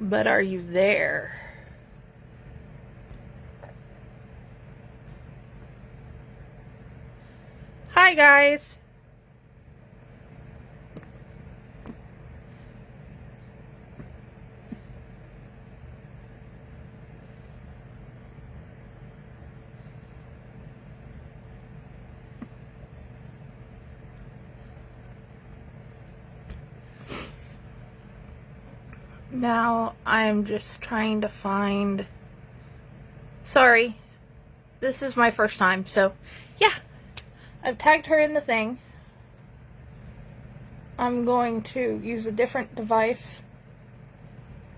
But are you there? Hi, guys. Now I'm just trying to find. Sorry, this is my first time, so yeah, I've tagged her in the thing. I'm going to use a different device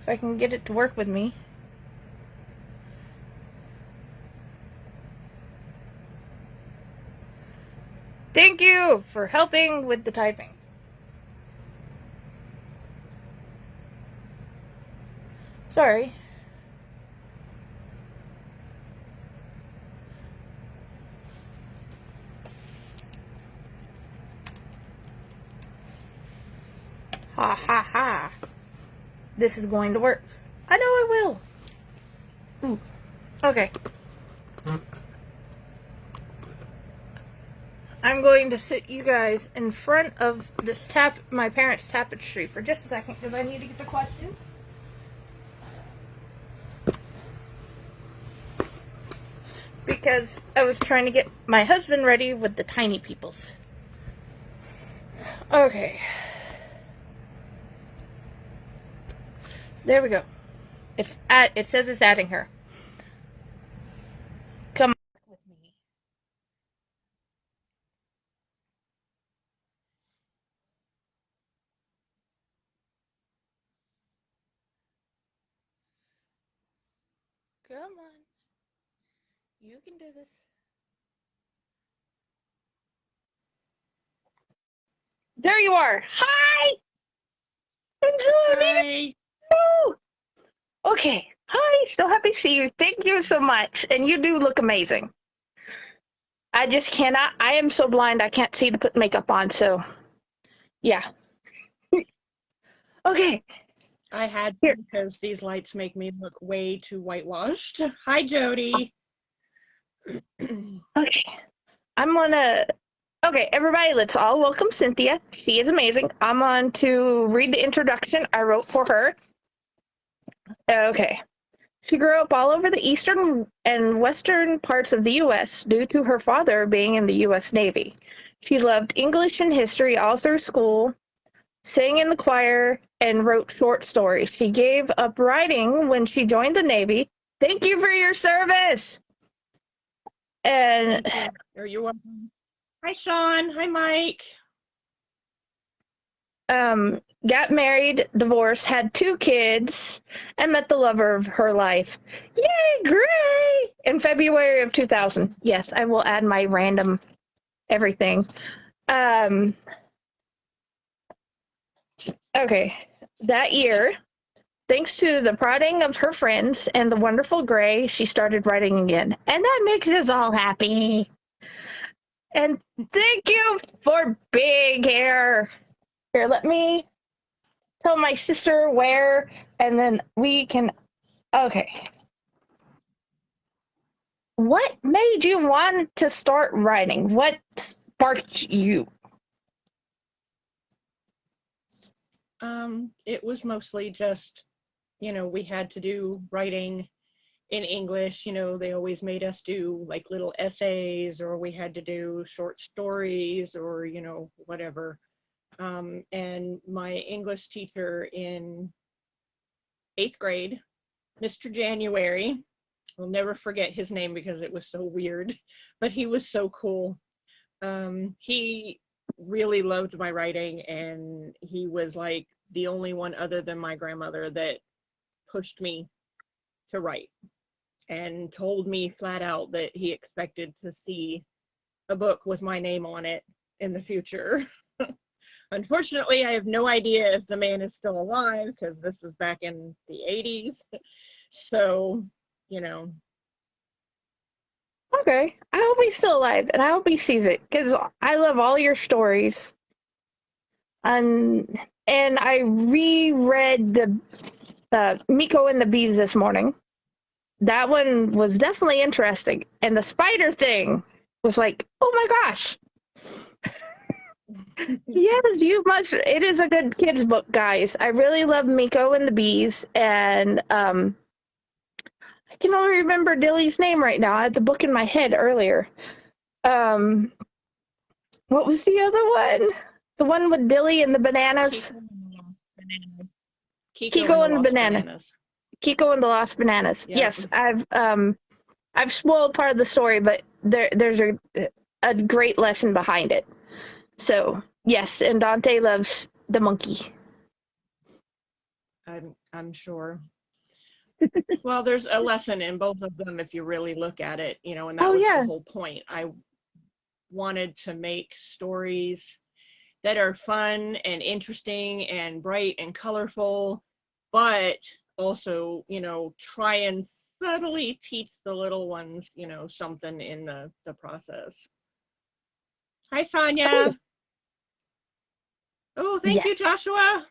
if I can get it to work with me. Thank you for helping with the typing. Sorry. Ha ha ha. This is going to work. I know it will. Ooh. Okay. I'm going to sit you guys in front of this my parents' tapestry for just a second because I need to get the questions. Because I was trying to get my husband ready with the tiny peoples. Okay. There we go. It says it's adding her. Come with me. Come on. You can do this. There you are. Hi! Hi. Woo! Okay. Hi. So happy to see you. Thank you so much. And you do look amazing. I just cannot. I am so blind I can't see to put makeup on, so yeah. Okay. I had Here. to because these lights make me look way too whitewashed. Hi, Jody. Okay. I'm gonna. Okay, everybody, let's all welcome Cynthia. She is amazing. I'm going to read the introduction I wrote for her. Okay. She grew up all over the eastern and western parts of the U.S. due to her father being in the U.S. Navy. She loved English and history all through school, sang in the choir, and wrote short stories. She gave up writing when she joined the Navy. Thank you for your service. And Thank you. Are you welcome? Hi, Sean. Hi, Mike. got married, divorced, had 2 kids, and met the lover of her life. Yay, Gray! In February of 2000. Yes, I will add my random everything. Um, okay. That year, thanks to the prodding of her friends and the wonderful Gray, she started writing again. And that makes us all happy. And thank you for being here. Here, let me tell my sister where, and then we can. Okay. What made you want to start writing? What sparked you? It was mostly just, we had to do writing in English. They always made us do like little essays, or we had to do short stories, or, whatever. And my English teacher in 8th grade, Mr. January, I'll never forget his name because it was so weird, but he was so cool. He really loved my writing, and he was like the only one other than my grandmother that pushed me to write, and told me flat out that he expected to see a book with my name on it in the future. Unfortunately, I have no idea if the man is still alive because this was back in the 80s. So, you know, Okay. I hope he's still alive and I hope he sees it because I love all your stories. And I reread Miko and the Bees this morning. That one was definitely interesting. And the spider thing was like, oh my gosh. Yes, you must. It is a good kids book, guys. I really love Miko and the Bees, and I can only remember Dilly's name right now. I had the book in my head earlier. Um, what was the other one? The one with Dilly and the bananas. Kiko and the Lost Bananas. Kiko and the Lost Bananas. Yep. Yes, I've spoiled part of the story, but there's a great lesson behind it. So yes, and Dante loves the monkey. I'm sure. Well, there's a lesson in both of them if you really look at it, you know, and that was the whole point. I wanted to make stories that are fun and interesting and bright and colorful, but also, you know, try and subtly teach the little ones, you know, something in the process. Hi, Sonia. Oh, thank you, Joshua.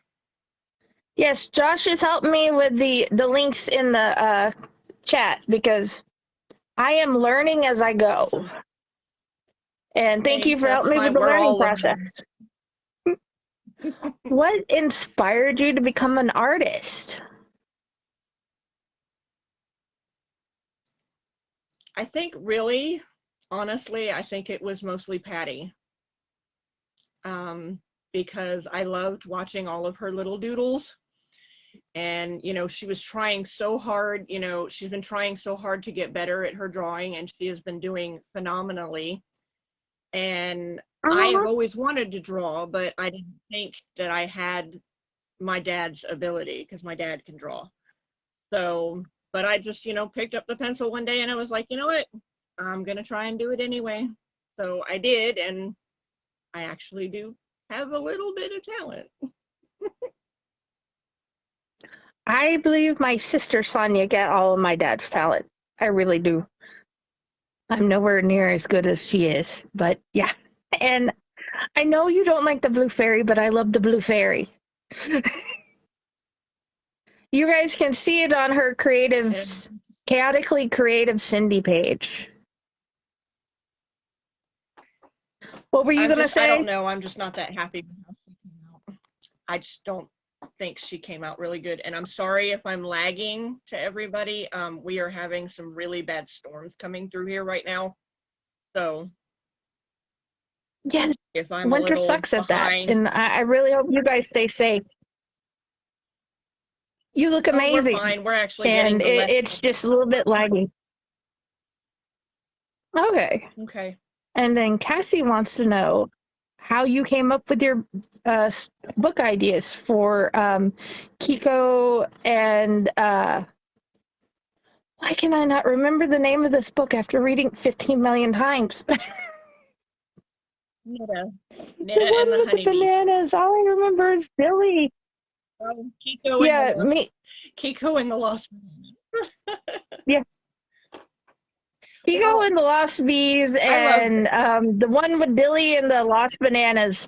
Yes, Josh is helping me with the links in the chat because I am learning as I go. Awesome. And thank you for helping me with the learning process. What inspired you to become an artist? I think really, honestly, I think it was mostly Patty. Because I loved watching all of her little doodles. And, you know, she was trying so hard, you know, she's been trying so hard to get better at her drawing, and she has been doing phenomenally. And I have always wanted to draw, but I didn't think that I had my dad's ability, because my dad can draw. So, but I just, you know, picked up the pencil one day and I was like, you know what, I'm going to try and do it anyway. So I did, and I actually do have a little bit of talent. I believe my sister Sonia got all of my dad's talent. I really do. I'm nowhere near as good as she is, but yeah. And I know you don't like the Blue Fairy, but I love the Blue Fairy. You guys can see it on her chaotically creative Cindy page. What were you going to say? I don't know. I'm just not that happy with how she came out. I just don't think she came out really good. And I'm sorry if I'm lagging to everybody. We are having some really bad storms coming through here right now. So yeah, if I'm winter a little sucks at behind, that. And I really hope you guys stay safe. You look amazing. We're fine. We're actually and getting it's just a little bit laggy. Okay. Okay. And then Cassie wants to know how you came up with your book ideas for Kiko and why can I not remember the name of this book after reading it 15 million times? Nita and the Honeybees. Bananas. All I remember is Billy. Kiko and the Lost Bananas. Yeah. Kiko and the Lost Bees, and the one with Billy and the Lost Bananas.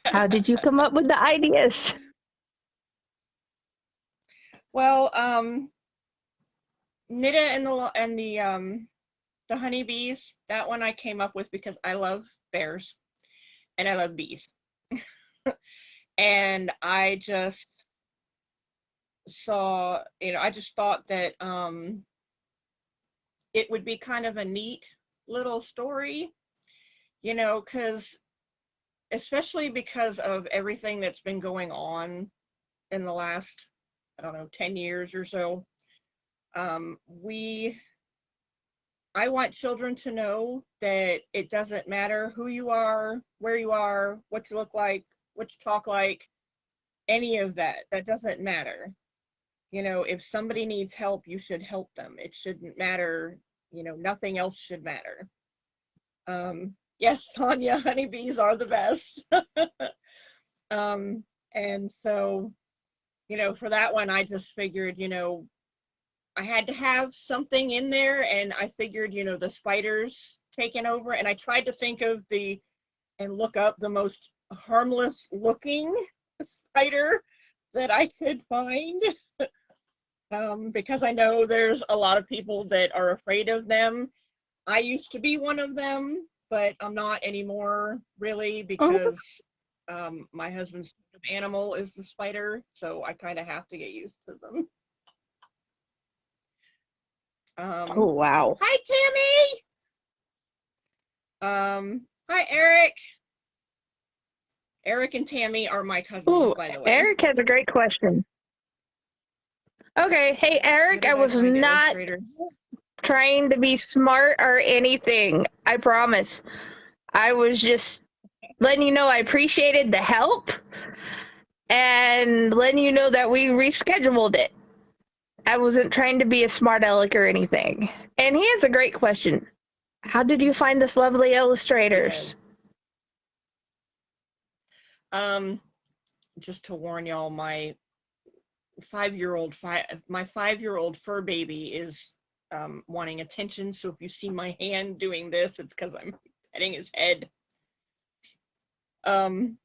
How did you come up with the ideas? Well, Nita and the Honeybees, that one I came up with because I love bears and I love bees. And I just saw, you know, I just thought that it would be kind of a neat little story, you know, especially because of everything that's been going on in the last, I don't know, 10 years or so. I want children to know that it doesn't matter who you are, where you are, what you look like, what you talk like, any of that. That doesn't matter. You know, if somebody needs help, you should help them. It shouldn't matter, you know, nothing else should matter. Yes, Sonia, honeybees are the best. And so, you know, for that one, I just figured, you know, I had to have something in there, and I figured, you know, the spiders taking over, and I tried to think of and look up the most harmless looking spider that I could find. Because I know there's a lot of people that are afraid of them. I used to be one of them, but I'm not anymore, really, Oh, because my husband's animal is the spider, so I kind of have to get used to them. oh wow. Hi, Tammy. Hi, Eric. Eric and Tammy are my cousins, Ooh, by the way. Eric has a great question. Okay, hey How Eric, I did I was find not Illustrator? trying to be smart or anything. I promise. I was just letting you know I appreciated the help and letting you know that we rescheduled it. I wasn't trying to be a smart aleck or anything. And he has a great question. How did you find this lovely illustrators? Just to warn y'all, my 5-year-old fur baby is wanting attention. So if you see my hand doing this, it's because I'm petting his head. Okay.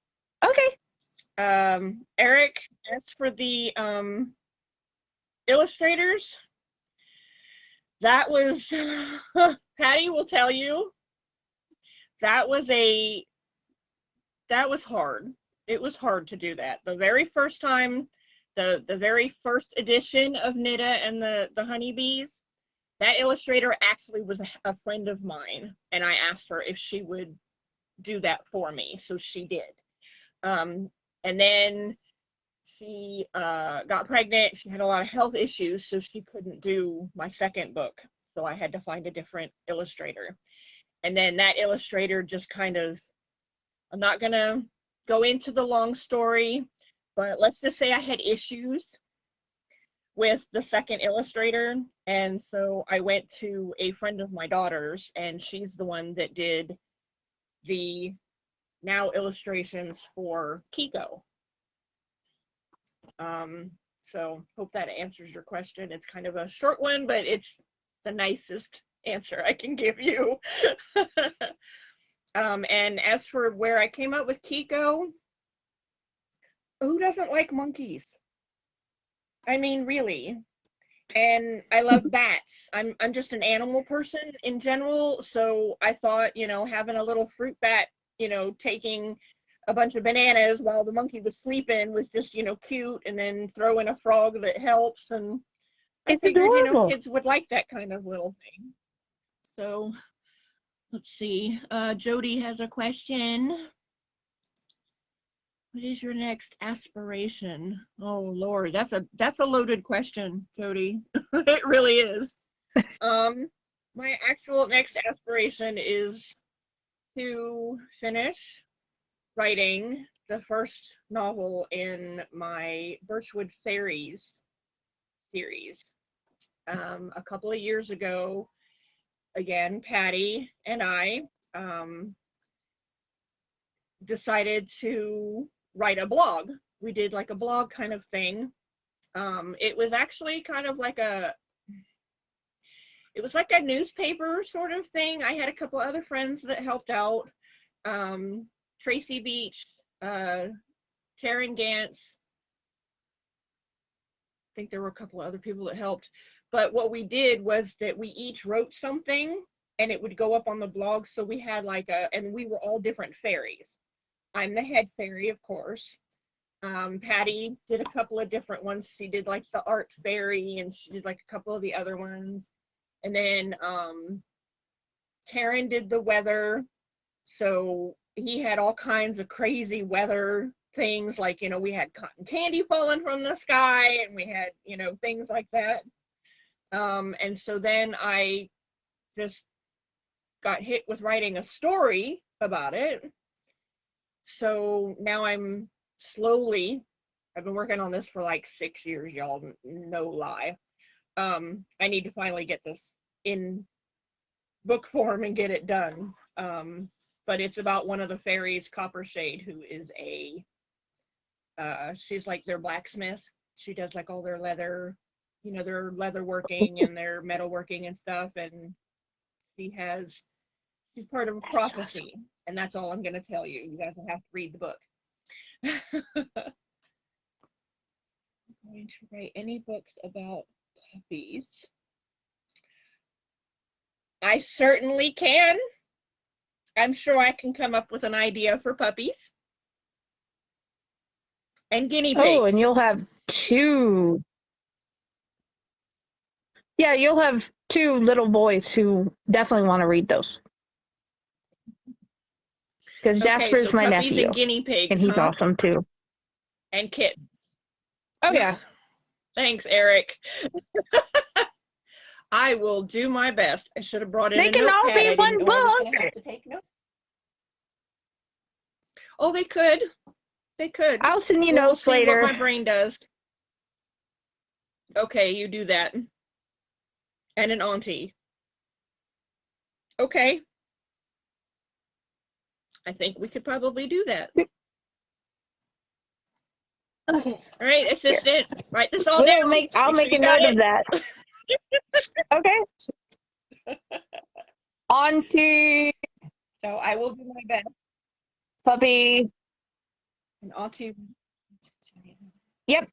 Eric, as for the illustrators, that was Patty will tell you that was hard. It was hard to do that. The very first time, the very first edition of Nita and the honeybees, that illustrator actually was a friend of mine, and I asked her if she would do that for me, so she did. And then she got pregnant. She had a lot of health issues, so she couldn't do my second book. So I had to find a different illustrator. And then that illustrator just kind of, I'm not going to go into the long story, but let's just say I had issues with the second illustrator. And so I went to a friend of my daughter's, and she's the one that did the now illustrations for Kiko. So hope that answers your question. It's kind of a short one, but it's the nicest answer I can give you. And as for where I came up with Kiko, who doesn't like monkeys? I mean, really. And I love bats. I'm just an animal person in general, so I thought, having a little fruit bat, taking a bunch of bananas while the monkey was sleeping was just, cute, and then throw in a frog that helps. And I It's figured, adorable. kids would like that kind of little thing. So let's see. Jody has a question. What is your next aspiration? Oh Lord, that's a loaded question, Jody. It really is. My actual next aspiration is to finish writing the first novel in my Birchwood Fairies series. A couple of years ago, again, Patty and I decided to write a blog. We did like a blog kind of thing. It was actually kind of like it was like a newspaper sort of thing. I had a couple other friends that helped out. Tracy Beach, Taryn Gantz. I think there were a couple of other people that helped. But what we did was that we each wrote something and it would go up on the blog. So we had and we were all different fairies. I'm the head fairy, of course. Patty did a couple of different ones. She did like the art fairy, and she did like a couple of the other ones. And then Taryn did the weather. So he had all kinds of crazy weather things, like, we had cotton candy falling from the sky, and we had, things like that. And so then I just got hit with writing a story about it. So now I've been working on this for like 6 years, y'all, no lie. I need to finally get this in book form and get it done. But it's about one of the fairies, Coppershade, who is she's like their blacksmith. She does like all their leather, their leather working and their metal working and stuff. And she's part of a prophecy. And that's all I'm going to tell you. You guys will have to read the book. going to write any books about puppies. I certainly can. I'm sure I can come up with an idea for puppies and guinea Oh, and pigs. you'll have two. Yeah, you'll have two little boys who definitely want to read those. Because Okay, so Jasper's my puppies nephew, and guinea and pigs, he's huh? awesome too. And kittens. Oh yeah, Thanks, Eric. I will do my best. I should have brought in they a can all notepad. be I didn't one know I was going to book. have to take notes. Oh, they could. They could. I'll send you Well, we'll notes see what later. my brain does. Okay, you do that. And an auntie. Okay. I think we could probably do that. Okay. All right, assistant, write this all We'll down. make. I'll Make sure make you a got note it. of that. Okay. Auntie, So I will do my best. puppy. And auntie. Yep.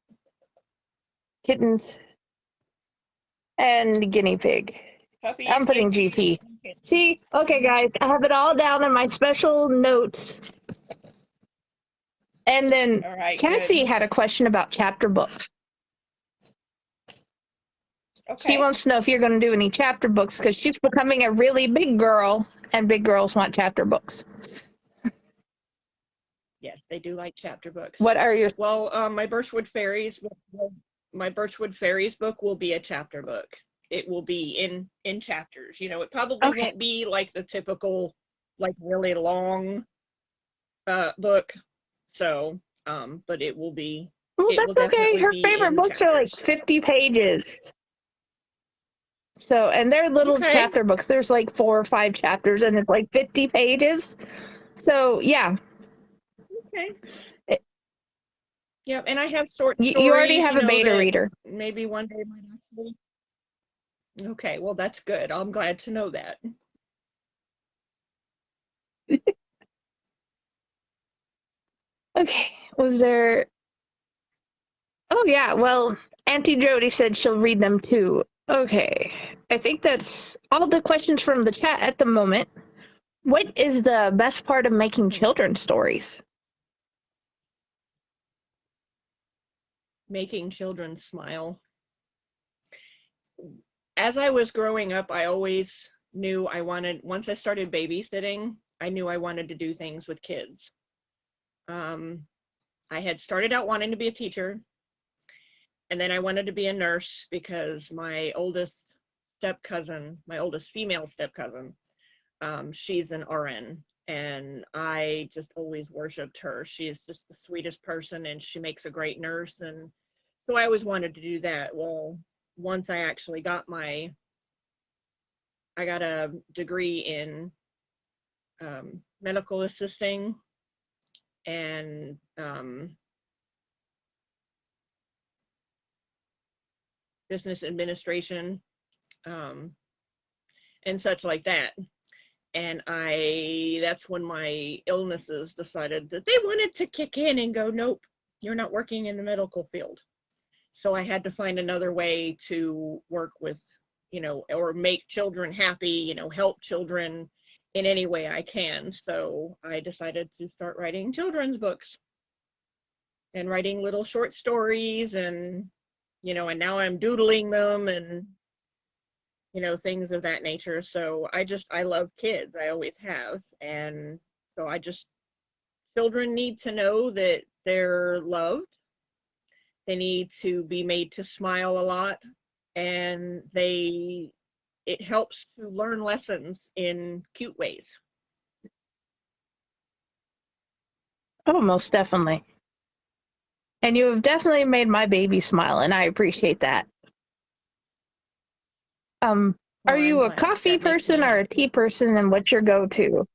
Kittens and guinea pig. Puppies, I'm putting guinea pigs, GP. and kittens. See, okay, guys, I have it all down in my special notes. And then All right, Tennessee good. had a question about chapter books. She Okay. wants to know if you're going to do any chapter books because she's becoming a really big girl, and big girls want chapter books. Yes, they do like chapter books. What are your? Well, my Birchwood Fairies book will be a chapter book. It will be in chapters. You know, it probably Okay. won't be like the typical, like really long book. So, but it will be. Well, It will that's okay. definitely Her be favorite in books are like chapters. 50 pages. So, and they're little Okay. chapter books. There's like 4 or 5 chapters, and it's like 50 pages. So, yeah. Okay. It, Yeah, and I have short you already stories, have a beta that reader. maybe one day might actually. Okay, well that's good. I'm glad to know that. Okay. Was there? Oh yeah. Well, Auntie Jody said she'll read them too. Okay. I think that's all the questions from the chat at the moment. What is the best part of making children's stories? Making children smile. As I was growing up, I always knew I wanted, once I started babysitting, I knew I wanted to do things with kids. I had started out wanting to be a teacher, and then I wanted to be a nurse because my oldest female step cousin, she's an RN, and I just always worshiped her. She is just the sweetest person, and she makes a great nurse, and so I always wanted to do that. Well, once I actually got a degree in medical assisting and business administration, and such like that. And that's when my illnesses decided that they wanted to kick in and go, nope, you're not working in the medical field. So I had to find another way to work with, or make children happy, help children in any way I can. So I decided to start writing children's books and writing little short stories, and and now I'm doodling them, and things of that nature. So I love kids. I always have. And so children need to know that they're loved. They need to be made to smile a lot, and it helps to learn lessons in cute ways. Oh, most definitely. And you have definitely made my baby smile, and I appreciate that. Are Well, I'm you a glad. coffee That makes me person or a happy. tea person, and what's your go-to?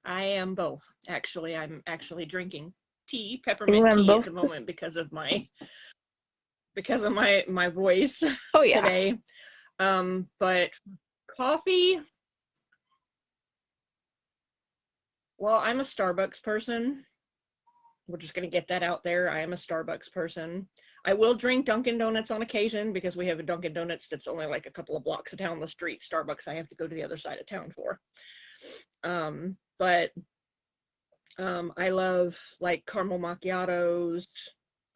I am both. Actually, I'm actually drinking tea, You peppermint and tea at both? the moment because of my voice Oh yeah. today. But coffee, well, I'm a Starbucks person. We're just going to get that out there. I am a Starbucks person. I will drink Dunkin' Donuts on occasion because we have a Dunkin' Donuts that's only like a couple of blocks down the street. Starbucks, I have to go to the other side of town for. But I love like caramel macchiatos,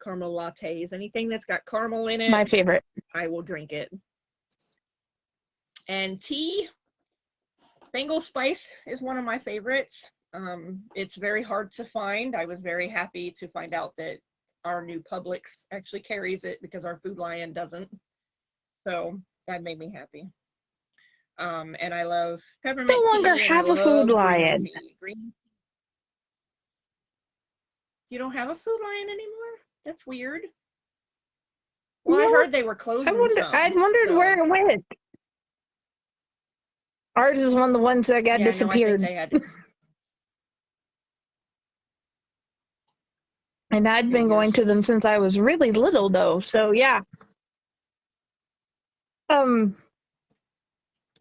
caramel lattes, anything that's got caramel in it. My favorite. I will drink it. And tea, Bengal spice is one of my favorites. It's very hard to find. I was very happy to find out that our new Publix actually carries it because our Food Lion doesn't. So that made me happy. And I love peppermint tea. No longer have a Food Lion. Green. You don't have a Food Lion anymore? That's weird. Well, I heard they were closing some. I wondered where it went. Ours is one of the ones that got disappeared. No, I think they had And I'd been going to them since I was really little, though. So yeah. Yeah,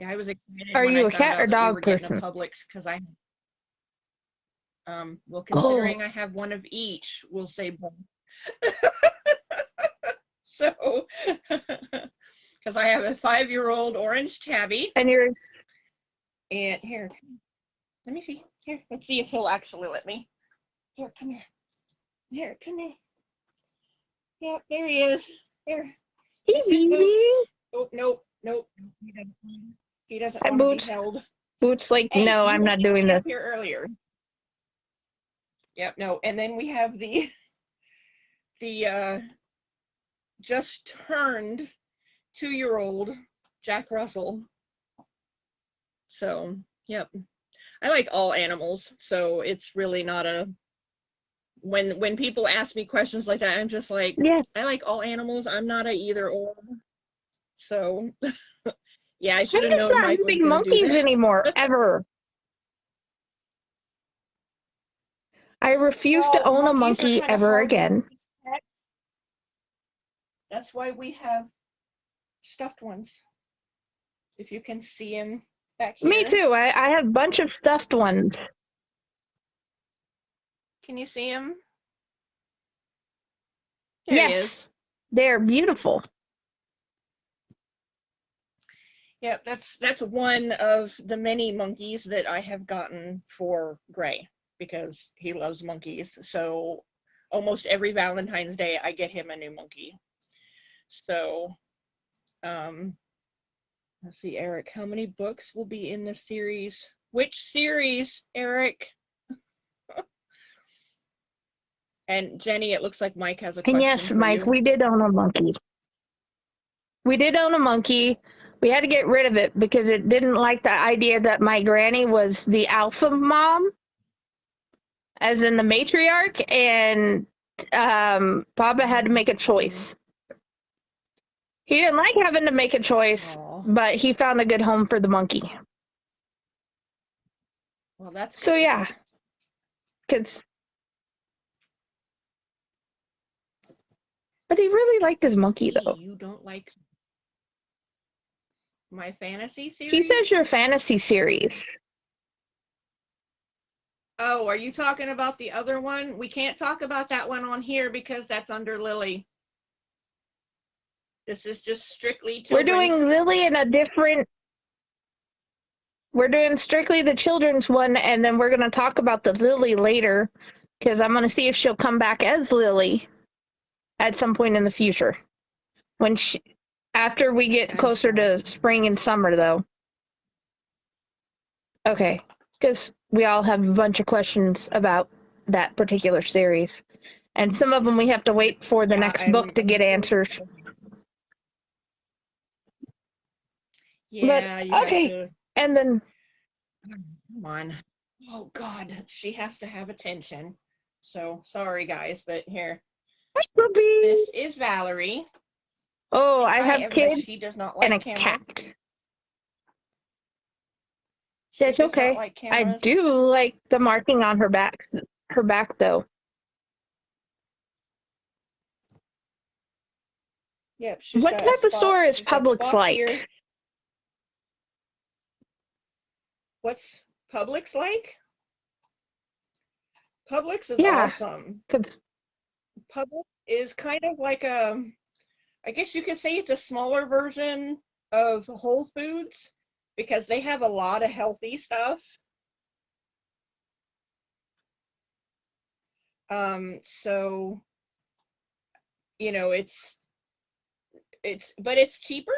I was excited. Are when you I a found cat out or that dog we were getting person? a Publix because well, considering I have one of each, we'll say both. So, because I have a 5-year-old orange tabby. And yours? And here, let me see. Here, let's see if he'll actually let me. Here, come here. Here, come here. Yep, there he is. Here. This is Boots. Oh, nope. He doesn't want to be held. Boots like, hey, no, I'm not doing this. Here earlier. Yep, no. And then we have the just turned 2-year-old Jack Russell. So, yep. I like all animals, so it's really not a when people ask me questions like that, I'm just like, yes. I like all animals. I'm not a either or. So, yeah, I should have known Mike was big going to do monkeys that. anymore, ever. I refuse to own a monkey ever again. That's why we have stuffed ones. If you can see him back here. Me too. I have a bunch of stuffed ones. Can you see him? There he is. They're beautiful. Yeah, that's one of the many monkeys that I have gotten for Gray because he loves monkeys. So almost every Valentine's Day I get him a new monkey. So let's see, Eric, how many books will be in this series? Which series, Eric? And Jenny, it looks like Mike has a question. And yes, for Mike, you. we did own a monkey. We did own a monkey. We had to get rid of it because it didn't like the idea that my granny was the alpha mom, as in the matriarch, and Papa had to make a choice. He didn't like having to make a choice, but he found a good home for the monkey. Well, that's so yeah, but he really liked his monkey though. You don't like my fantasy series? He says your fantasy series. Oh, are you talking about the other one? We can't talk about that one on here because that's under Lily. This is just strictly children's. We're doing Lily in a different... We're doing strictly the children's one, and then we're going to talk about the Lily later, because I'm going to see if she'll come back as Lily at some point in the future. After we get closer to spring and summer, though. Okay, because we all have a bunch of questions about that particular series. And some of them we have to wait for the next book to get answers. Yeah, but, okay. And then... Come on. Oh, God. She has to have attention. So, sorry, guys, but here. This is Valerie. Oh, I have kids she does not like and a cameras. cat. That's okay. Like I do like the marking on her back, though. Yep. What type of store is Publix like? Here. What's Publix like? Publix is Yeah, awesome. 'cause- Publix is kind of like I guess you could say it's a smaller version of Whole Foods because they have a lot of healthy stuff. So, you know, but it's cheaper,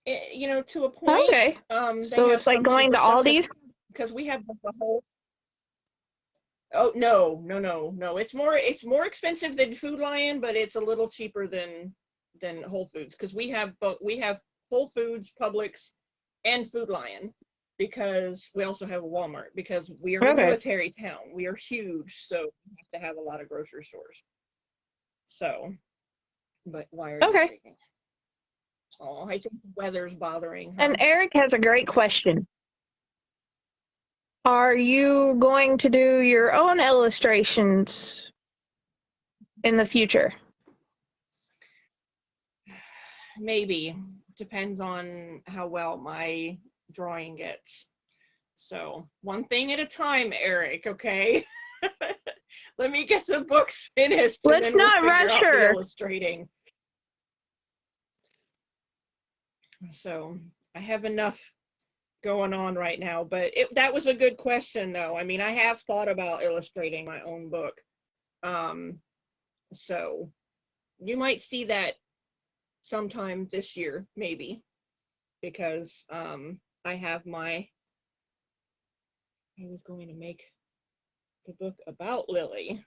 you know, to a point. okay. They So have it's like some going cheaper to stuff Aldi's. because we have the whole. Oh no, no, no, no! It's more expensive than Food Lion, but it's a little cheaper than Whole Foods because we have Whole Foods, Publix, and Food Lion because we also have a Walmart because we are a Okay. military town. We are huge, so we have to have a lot of grocery stores. So, but why are you Okay. shaking? Oh, I think the weather's bothering, huh? And Eric has a great question. Are you going to do your own illustrations in the future? Maybe. Depends on how well my drawing gets. So, one thing at a time, Eric, okay? Let me get the books finished and Let's then we'll not figure rush out the her. illustrating. So, I have enough going on right now, but that was a good question though. I mean, I have thought about illustrating my own book. So you might see that sometime this year, maybe, because I was going to make the book about Lily.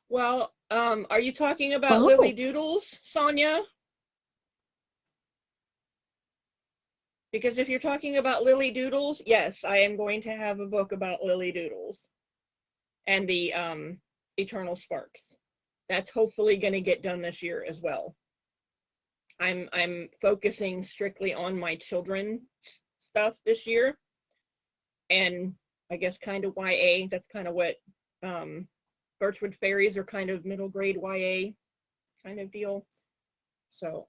Well, are you talking about Lily Oh, Doodles, Sonia? Because if you're talking about Lily Doodles, yes, I am going to have a book about Lily Doodles and the Eternal Sparks. That's hopefully going to get done this year as well. I'm focusing strictly on my children stuff this year, and I guess kind of YA. That's kind of what Birchwood Fairies are kind of middle grade YA kind of deal. So,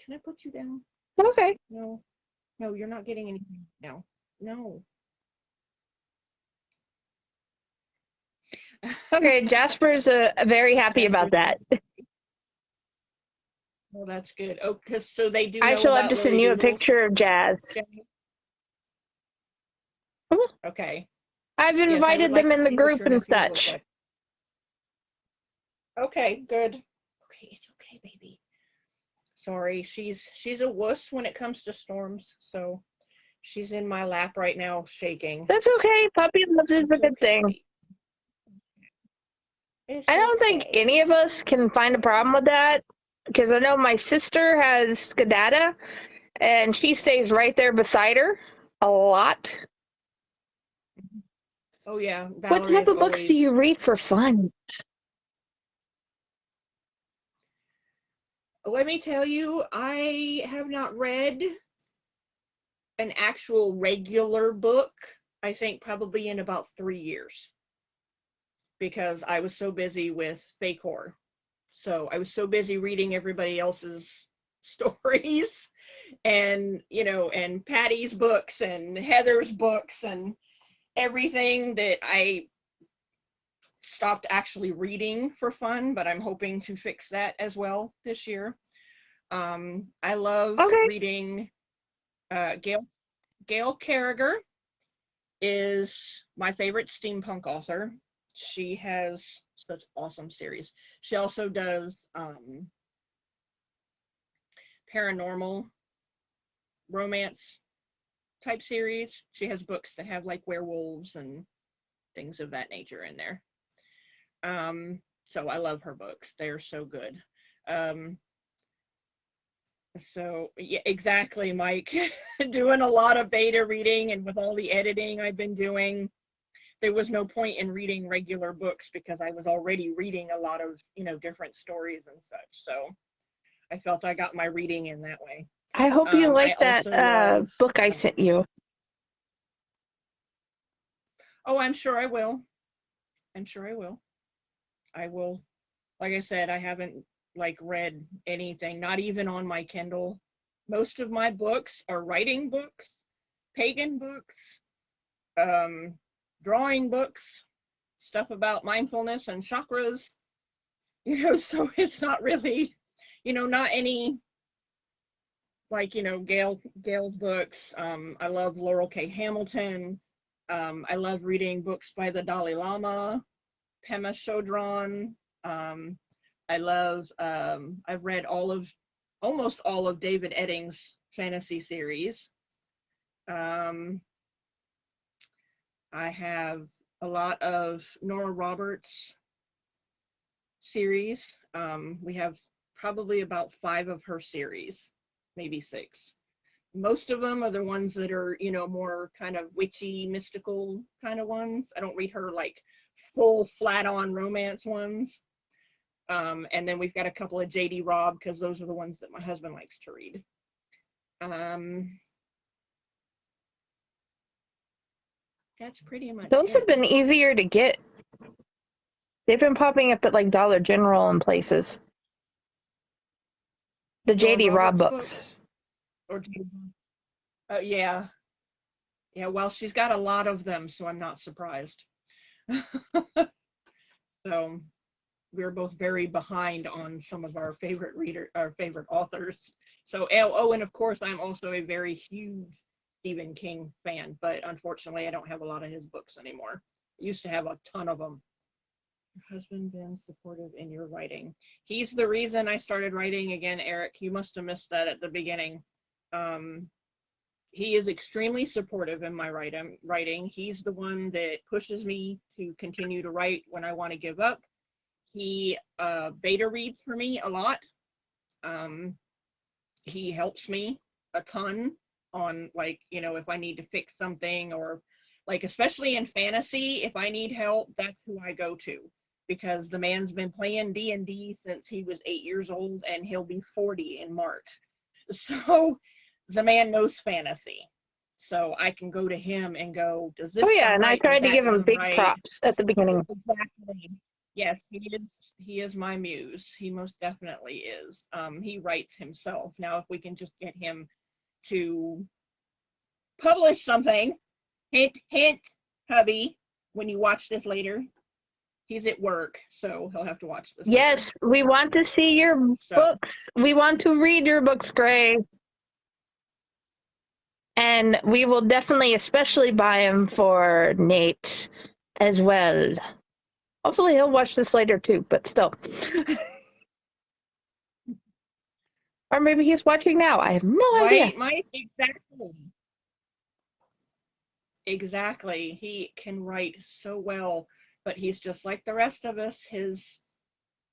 can I put you down? okay. No, no, you're not getting anything now. No. Okay, Jasper's very happy about Jasper, that. well, that's good. Oh, because so they do I know shall have about to Lily send you a Doodles, picture of Jazz. Jenny? Mhm. Okay. I've Yes, I would invited like them to in the see what group your and nephews look such. like. Okay, good. Okay, it's okay, baby. Sorry, she's a wuss when it comes to storms, so she's in my lap right now shaking. That's okay. Puppy loves is a It's good okay, thing. baby. It's I don't think okay. any of us can find a problem with that because I know my sister has Skedatta and she stays right there beside her a lot. Oh yeah, What Valerie type is of books do you always. read for fun? Let me tell you, I have not read an actual regular book, I think probably in about 3 years because I was so busy with fake horror. So I was so busy reading everybody else's stories and, you know, and Patty's books and Heather's books and everything that I stopped actually reading for fun, but I'm hoping to fix that as well this year. I love Okay. reading Gail Carriger is my favorite steampunk author. She has such awesome series. She also does paranormal romance type series. She has books that have like werewolves and things of that nature in there. So I love her books. They are so good. So yeah, exactly, Mike. Doing a lot of beta reading and with all the editing I've been doing, there was no point in reading regular books because I was already reading a lot of, you know, different stories and such. So I felt I got my reading in that way. I hope you I like that also love. book I sent you. Oh, I'm sure I will. I'm sure I will. I will. Like I said, I haven't like read anything, not even on my Kindle. Most of my books are writing books, pagan books, drawing books, stuff about mindfulness and chakras, so it's not really, not any, like, Gail's books. I love Laurel K. Hamilton. I love reading books by the Dalai Lama, Pema Chodron. I've read almost all of David Eddings' fantasy series. I have a lot of Nora Roberts series. We have probably about 5 of her series, maybe 6. Most of them are the ones that are, more kind of witchy, mystical kind of ones. I don't read her like full flat-on romance ones. And then we've got a couple of J.D. Robb, because those are the ones that my husband likes to read. That's pretty much Those it. have been easier to get. They've been popping up at like Dollar General and places. The J.D. Robb books. Or yeah. Yeah, well, she's got a lot of them, so I'm not surprised. So we're both very behind on some of our favorite authors. So, and of course, I'm also a very huge Stephen King fan, but unfortunately, I don't have a lot of his books anymore. I used to have a ton of them. Your husband been supportive in your writing? He's the reason I started writing again, Eric. You must have missed that at the beginning. He is extremely supportive in my writing. He's the one that pushes me to continue to write when I want to give up. He beta reads for me a lot. He helps me a ton on, like, if I need to fix something, or like, especially in fantasy, if I need help, that's who I go to, because the man's been playing D&D since he was 8 years old, and he'll be 40 in March. So the man knows fantasy. So I can go to him and go, does this sound and right? I tried to give him big props at the beginning. Exactly. Yes, he is my muse. He most definitely is. He writes himself. Now, if we can just get him to publish something, hint, hint, hubby, when you watch this later, he's at work, so he'll have to watch this Yes, later. We want to see your books. We want to read your books, Gray. And we will definitely especially buy them for Nate as well. Hopefully he'll watch this later too, but still. Or maybe he's watching now. I have no idea. Right, exactly. He can write so well, but he's just like the rest of us. His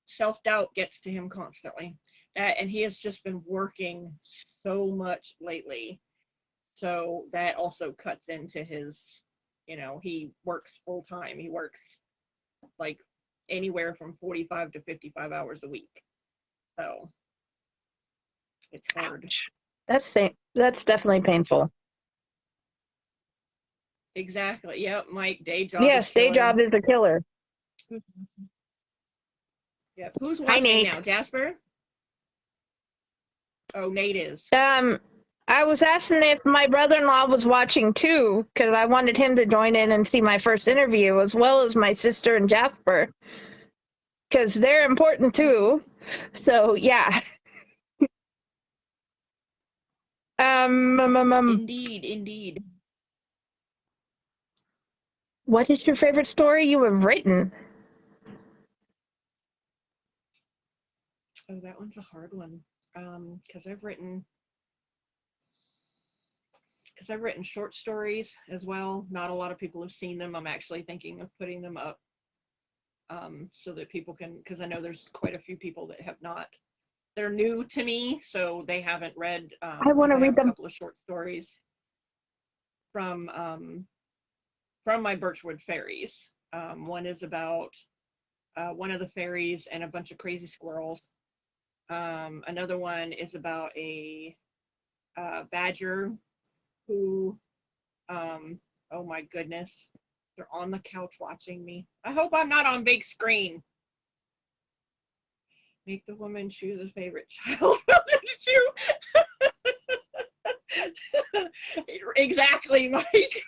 self-doubt gets to him constantly. And he has just been working so much lately. So that also cuts into his, he works full time. He works like anywhere from 45 to 55 hours a week. So it's hard. Ouch. That's definitely painful. Exactly. Yep, Mike, day job. Yes, day job is the killer. Yep. Who's watching now? Jasper? Oh, Nate is. I was asking if my brother-in-law was watching too, because I wanted him to join in and see my first interview, as well as my sister and Jasper, because they're important too. So yeah. Indeed. What is your favorite story you have written? Oh, that one's a hard one. Because I've written short stories as well. Not a lot of people have seen them. I'm actually thinking of putting them up, so that people can, because I know there's quite a few people that have not. They're new to me, so they haven't read. I want to read them. A couple of short stories from my Birchwood fairies. One is about one of the fairies and a bunch of crazy squirrels. Another one is about a badger who, oh my goodness, they're on the couch watching me. I hope I'm not on big screen. Make the woman choose a favorite child. Exactly, Mike.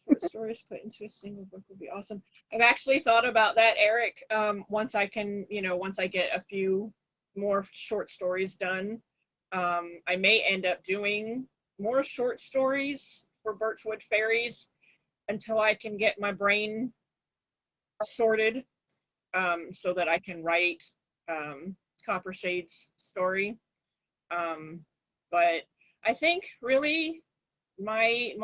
Short stories put into a single book would be awesome. I've actually thought about that, Eric. Once I can, once I get a few more short stories done, I may end up doing more short stories for Birchwood Fairies until I can get my brain sorted, so that I can write Copper Shade's story. But I think really my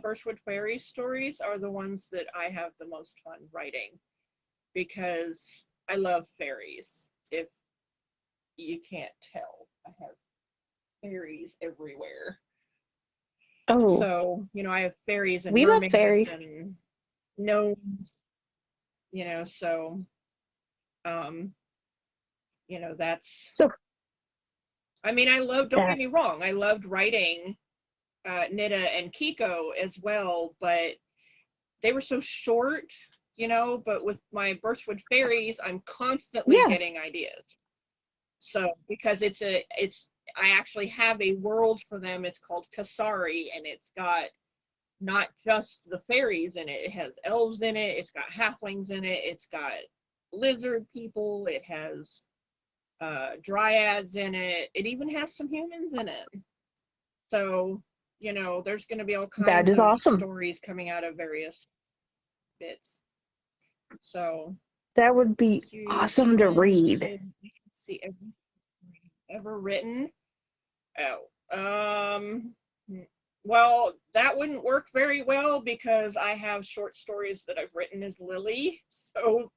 Birchwood Fairies stories are the ones that I have the most fun writing, because I love fairies. If you can't tell, I have fairies everywhere. Oh, So, I have fairies and we love mermaids fairies. and gnomes, so um, that's, So I mean, don't yeah, get me wrong, I loved writing Nita and Kiko as well, but they were so short, but with my Birchwood Fairies, I'm constantly yeah, getting ideas. So, because I actually have a world for them. It's called Kasari, and it's got not just the fairies in it. It has elves in it. It's got halflings in it. It's got lizard people. It has dryads in it. It even has some humans in it. So, there's going to be all that kinds is of awesome. stories coming out of various bits. So, That would be see, awesome to even read. so, we can see every ever written. Oh, well, that wouldn't work very well because I have short stories that I've written as Lily, so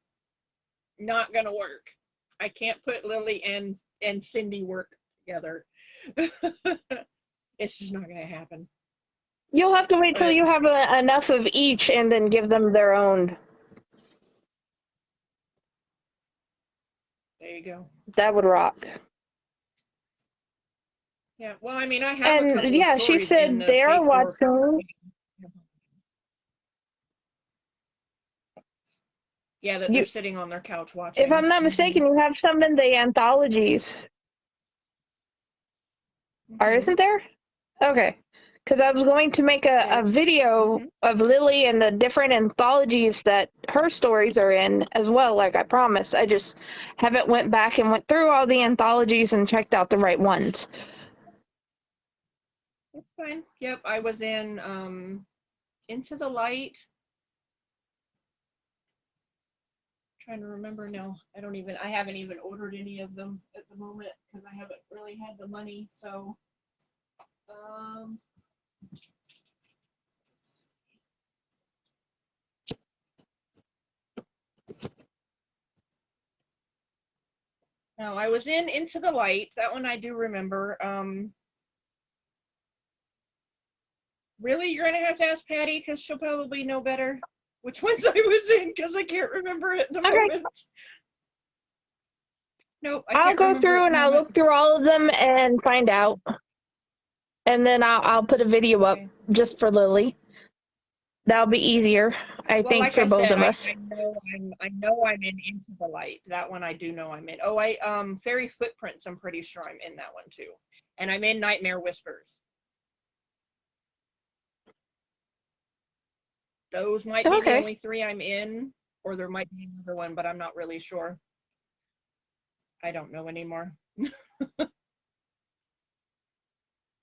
not gonna work. I can't put Lily and Cindy work together. It's just not gonna happen. You'll have to wait till But you have enough of each and then give them their own. there you go. That would rock. Yeah. Well, I mean, I have a And couple of yeah, she stories in said the they are fake horror. watching. Yeah, that they're You, sitting on their couch if watching. I'm not Mm-hmm. mistaken, you have some in the anthologies, or Mm-hmm. isn't there? Okay. Because I was going to make a There. video Mm-hmm. of Lily and the different anthologies that her stories are in as well, like I promised. I just haven't went back and went through all the anthologies and checked out the right ones. That's fine. Yep, I was in Into the Light. Trying to remember now. I haven't even ordered any of them at the moment because I haven't really had the money. So, um, no, I was in Into the Light. That one I do remember. Really, you're gonna have to ask Patty because she'll probably know better which ones I was in because I can't remember at the Okay. moment. Nope, I I'll can't go remember through at the and I'll moment. look through all of them and find out. And then I'll put a video up Okay. just for Lily. That'll be easier, I Well, think, like for I both said, of I, us. I know I'm in Into the Light. That one I do know I'm in. Oh, Fairy Footprints, I'm pretty sure I'm in that one too. And I'm in Nightmare Whispers. Those might be the Okay. only three I'm in, or there might be another one, but I'm not really sure. I don't know anymore.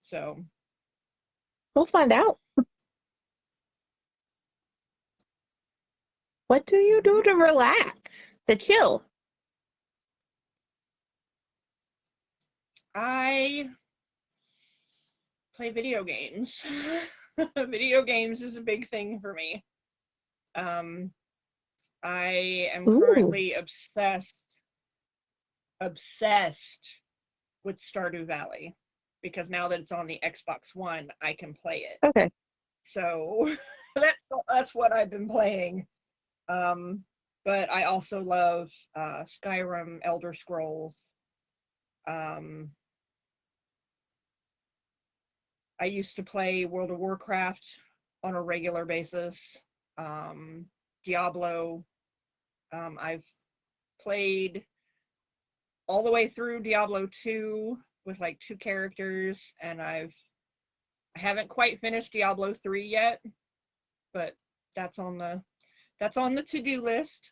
So, We'll find out. What do you do to relax? To chill? I play video games. Video games is a big thing for me. Um, I am Ooh. currently obsessed with Stardew Valley because now that it's on the Xbox One, I can play it. Okay. So that's what I've been playing. But I also love Skyrim, Elder Scrolls. Um, I used to play World of Warcraft on a regular basis. Diablo. I've played all the way through Diablo 2 with like 2 characters, and I haven't quite finished Diablo 3 yet, but that's on the to-do list.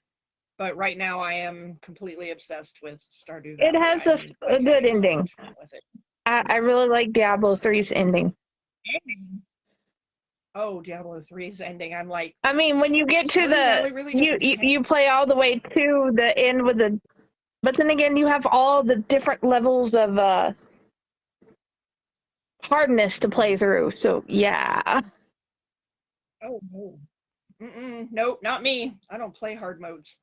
But right now I am completely obsessed with Stardew It Valley. has I'm a like good having so ending. much fun with it. I really like Diablo 3's ending. Oh, Diablo 3's ending. I'm like, I mean, when you get to Stardew Valley really doesn't you play all the way to the end with the, but then again, you have all the different levels of hardness to play through. So yeah. Oh no. Nope, not me. I don't play hard modes.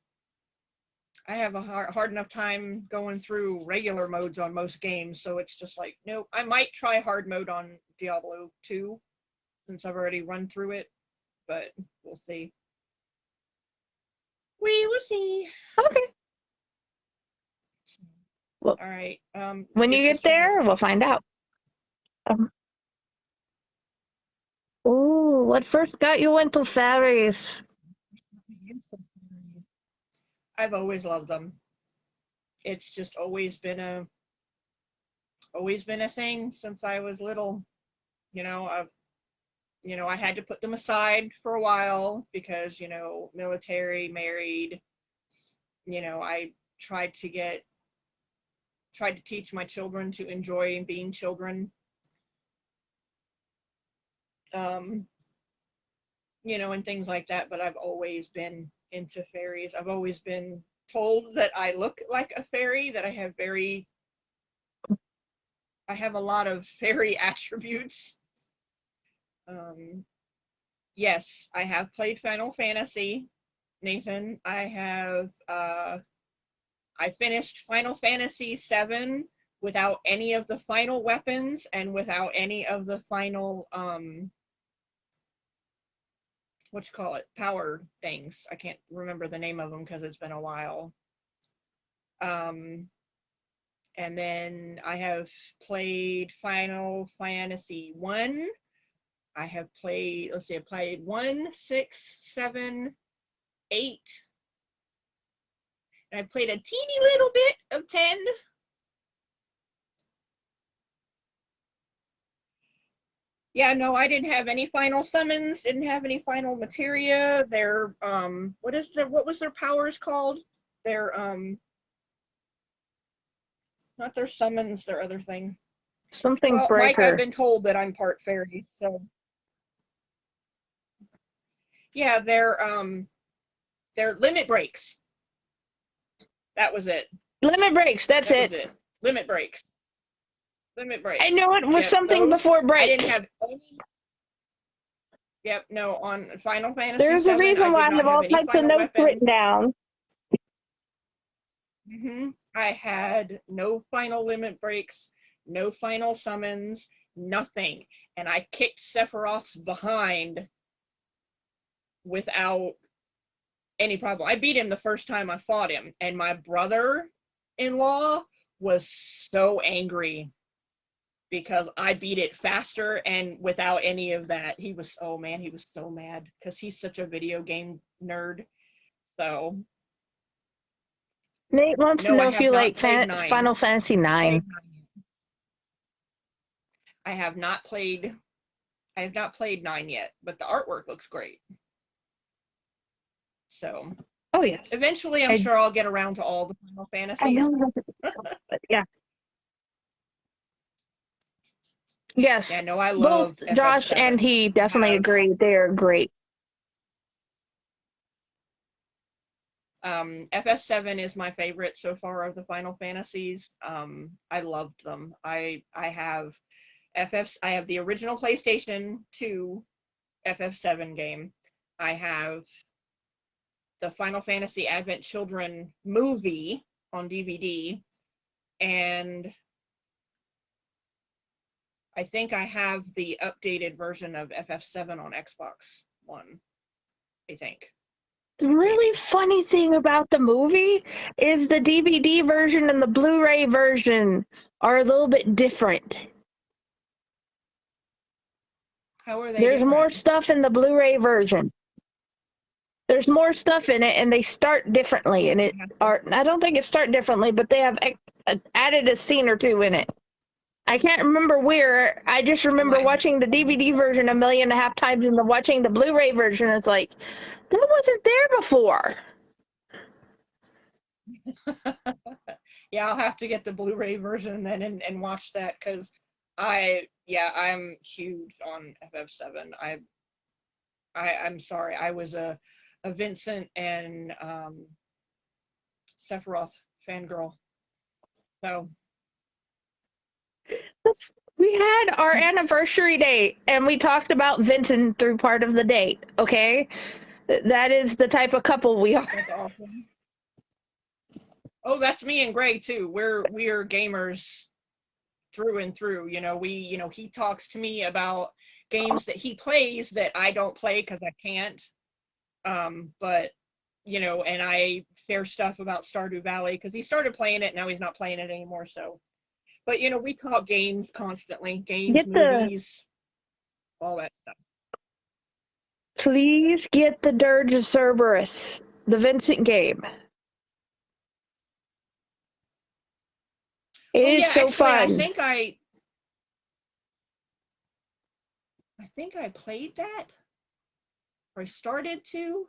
I have a hard enough time going through regular modes on most games, so it's just like, nope. I might try hard mode on Diablo 2 since I've already run through it, but we'll see. We will see. Okay. Well, all right. When you get there, we'll find out. Oh, what first got you into fairies? I've always loved them. It's just always been a thing since I was little. I had to put them aside for a while because, military, married. I tried to teach my children to enjoy being children. And things like that, but I've always been into fairies. I've always been told that I look like a fairy, that I have a lot of fairy attributes. Yes, I have played Final Fantasy, Nathan. I finished Final Fantasy VII without any of the final weapons and without any of the final power things. I can't remember the name of them because it's been a while. And then I have played Final Fantasy 1. I have played, I played 1, 6, 7, 8. And I played a teeny little bit of 10. Yeah, no, I didn't have any final summons, didn't have any final materia. Their what was their powers called? Their not their summons, their other thing. Something well, breaker. Mike, I've been told that I'm part fairy, so yeah, their limit breaks. That was it. Limit breaks, that's that it. Was it. Limit breaks. Limit breaks. I know it was something before break. I didn't have any. Yep, no, on Final Fantasy There's a reason why I have all types of notes written down. I had no final limit breaks, no final summons, nothing. And I kicked Sephiroth's behind without any problem. I beat him the first time I fought him, and my brother-in-law was so angry because I beat it faster and without any of that. He was, oh man, he was so mad because he's such a video game nerd. So Nate wants to know if you like Final Fantasy 9. I have not played 9 yet, but the artwork looks great. So, oh yes, eventually I'm sure I'll get around to all the Final Fantasies. I know, but yeah. Yes. Yeah, no, I love both Josh FF7. and he definitely agree. They are great. FF7 is my favorite so far of the Final Fantasies. I loved them. I have the original PlayStation 2 FF7 game. I have the Final Fantasy Advent Children movie on DVD, and I think I have the updated version of FF7 on Xbox One, I think. The really funny thing about the movie is the DVD version and the Blu-ray version are a little bit different. How are they There's different? more stuff in the Blu-ray version. There's more stuff in it, and they start differently. And I don't think it start differently, but they have added a scene or two in it. I can't remember where. I just remember watching the DVD version 1.5 million times and then watching the Blu-ray version. It's like, that wasn't there before. Yeah, I'll have to get the Blu-ray version then and watch that because I'm huge on FF7. I'm sorry, I was a Vincent and Sephiroth fangirl. So We had our anniversary date and we talked about Vincent through part of the date, okay? That is the type of couple we are. that's awesome. Oh, that's me and Greg too. We're gamers through and through. He talks to me about games that he plays that I don't play because I can't. But and I share stuff about Stardew Valley because he started playing it. Now he's not playing it anymore. So, but we talk games constantly, games, movies, all that stuff. Please get the Dirge of Cerberus, the Vincent game. It is so actually, fun. I think I played that, or I started to.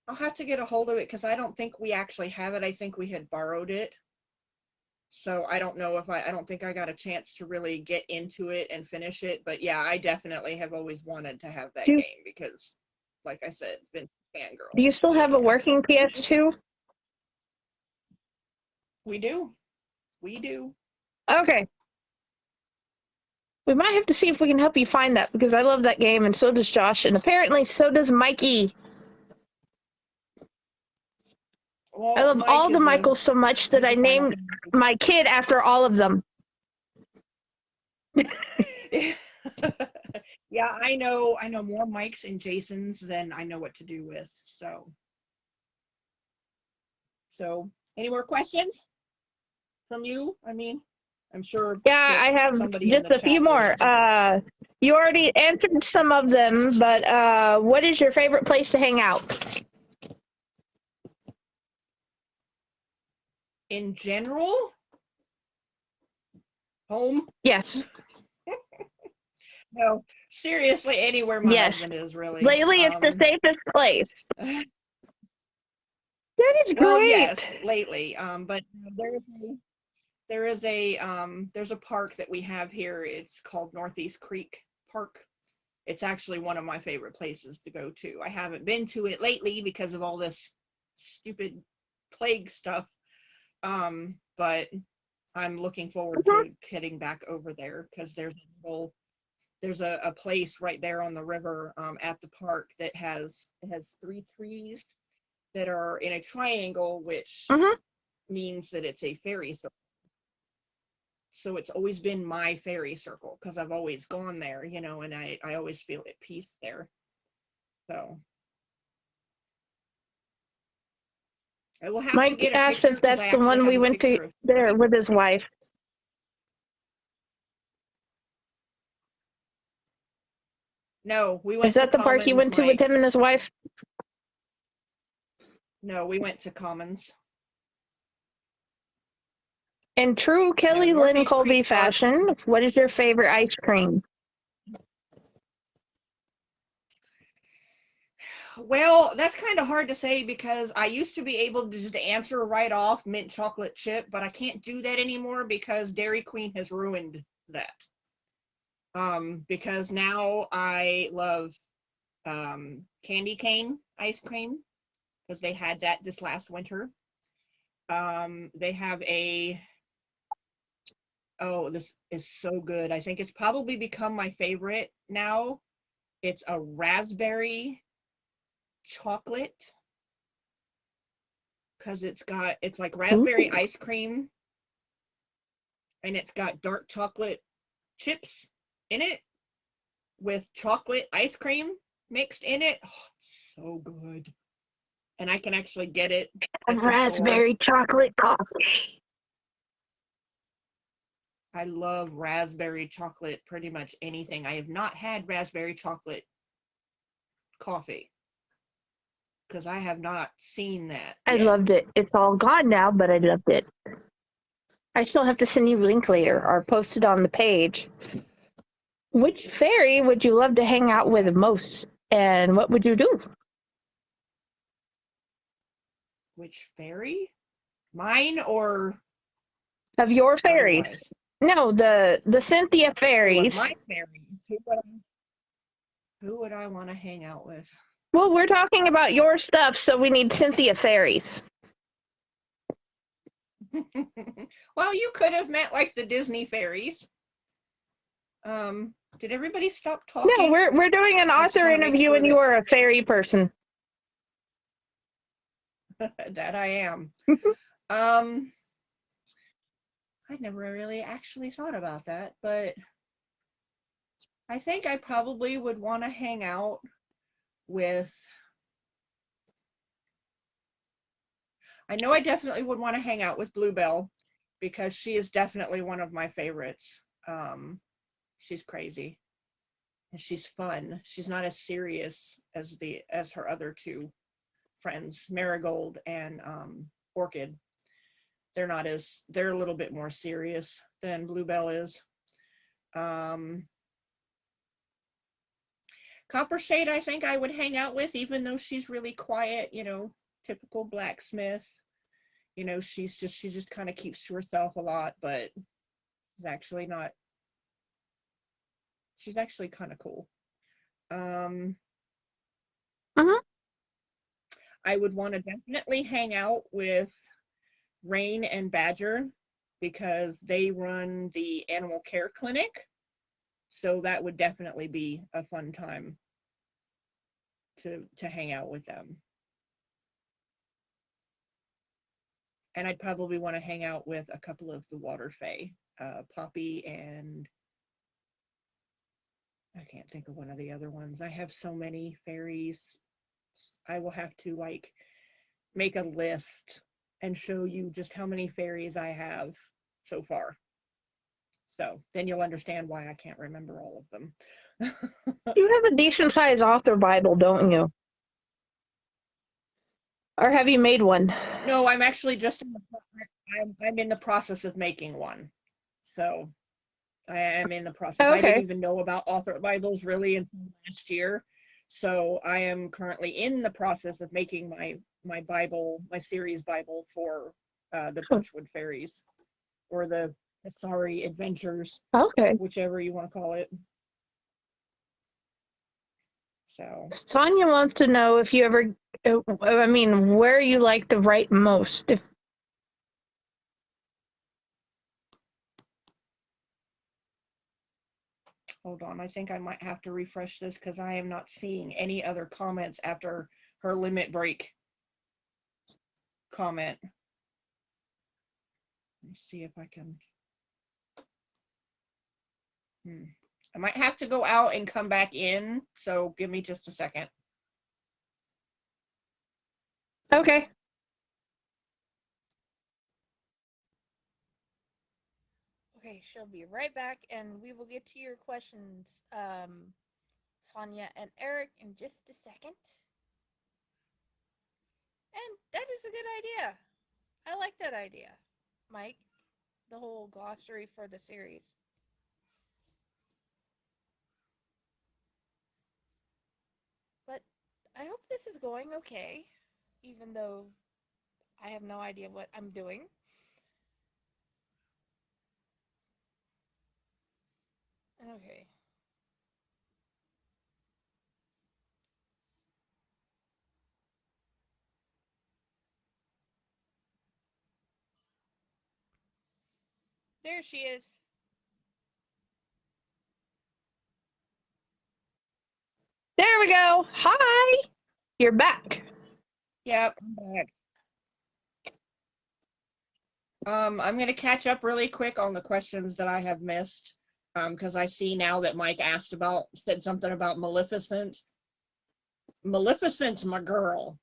I'll have to get a hold of it because I don't think we actually have it. I think we had borrowed it. So I don't know if I don't think I got a chance to really get into it and finish it. But yeah, I definitely have always wanted to have that game because, like I said, been fangirl. Do you still have a working PS2? We do. We do. Okay. We might have to see if we can help you find that because I love that game and so does Josh and apparently so does Mikey. Well, I love all the Michaels so much that I named my kid after all of them. Yeah, I know more Mikes and Jasons than I know what to do with. So any more questions from you? I mean, I'm sure. Yeah, I have just a few more. You already answered some of them, but what is your favorite place to hang out? In general? Home? Yes. No, seriously, anywhere my husband is, really. Lately, it's the safest place. That is great. Well, yes, lately. But there's a park that we have here. It's called Northeast Creek Park. It's actually one of my favorite places to go to. I haven't been to it lately because of all this stupid plague stuff. But I'm looking forward to heading back over there because there's a place right there on the river at the park that has 3 trees that are in a triangle, which means that it's a fairy circle. So it's always been my fairy circle because I've always gone there, and I always feel at peace there. So I will have to get a asked picture if that's the one we went to there with his wife. No, we went. Is that the park you went to with him and his wife? No, we went to Commons. In true Kelly Lynn Colby fashion, what is your favorite ice cream? Well, that's kind of hard to say because I used to be able to just answer right off mint chocolate chip, but I can't do that anymore because Dairy Queen has ruined that. Because now I love candy cane ice cream because they had that this last winter. They have this is so good. I think it's probably become my favorite now. It's a raspberry chocolate because it's like raspberry ice cream and it's got dark chocolate chips in it with chocolate ice cream mixed in it. Oh, it's so good. And I can actually get it at the raspberry chocolate coffee. I love raspberry chocolate, pretty much anything. I have not had raspberry chocolate coffee because I have not seen that I yet. loved it. It's all gone now, but I loved it. I still have to send you a link later or post it on the page. Which fairy would you love to hang out with Okay. most, and what would you do? Which fairy? Mine or Of your fairies? otherwise? No, the Cynthia Oh, of fairies. my fairies. Who would I want to hang out with? Well, we're talking about your stuff, so we need Cynthia fairies. Well, you could have met like the Disney fairies. Did everybody stop No, talking? we're doing an I just author want to make interview, sure and you that are a fairy person. that I am. Um, I never really actually thought about that, but I think I probably would want to hang out with, I know I definitely would want to hang out with Bluebell because she is definitely one of my favorites. She's crazy and she's fun. She's not as serious as her other two friends, Marigold and Orchid. They're a little bit more serious than Bluebell is. Um, Coppershade, I think I would hang out with, even though she's really quiet, typical blacksmith. She just kind of keeps to herself a lot, but she's actually not, she's actually kind of cool. Um, Uh-huh. I would want to definitely hang out with Rain and Badger because they run the animal care clinic. So that would definitely be a fun time to hang out with them. And I'd probably want to hang out with a couple of the water fae, Poppy and I can't think of one of the other ones. I have so many fairies. I will have to like make a list and show you just how many fairies I have so far. So then you'll understand why I can't remember all of them. You have a decent sized author Bible, don't you? Or have you made one? No, I'm actually just I'm in the process of making one. So I am in the process. I didn't Okay. even know about author Bibles really until last year. So I am currently in the process of making my Bible, my series Bible for the Birchwood Fairies or the Sorry Adventures, Okay. whichever you want to call it. So Sonia wants to know if you ever, I mean, where you like to write most. If hold on, I think I might have to refresh this because I am not seeing any other comments after her limit break comment. Let's see if I can. I might have to go out and come back in, so give me just a second. Okay. Okay, she'll be right back, and we will get to your questions, Sonia and Eric, in just a second. And that is a good idea. I like that idea, Mike. The whole glossary for the series. But I hope this is going okay, even though I have no idea what I'm doing. Okay. There she is. There we go. Hi. You're back. Yep, I'm back. I'm going to catch up really quick on the questions that I have missed because I see now that Mike said something about Maleficent. Maleficent's my girl.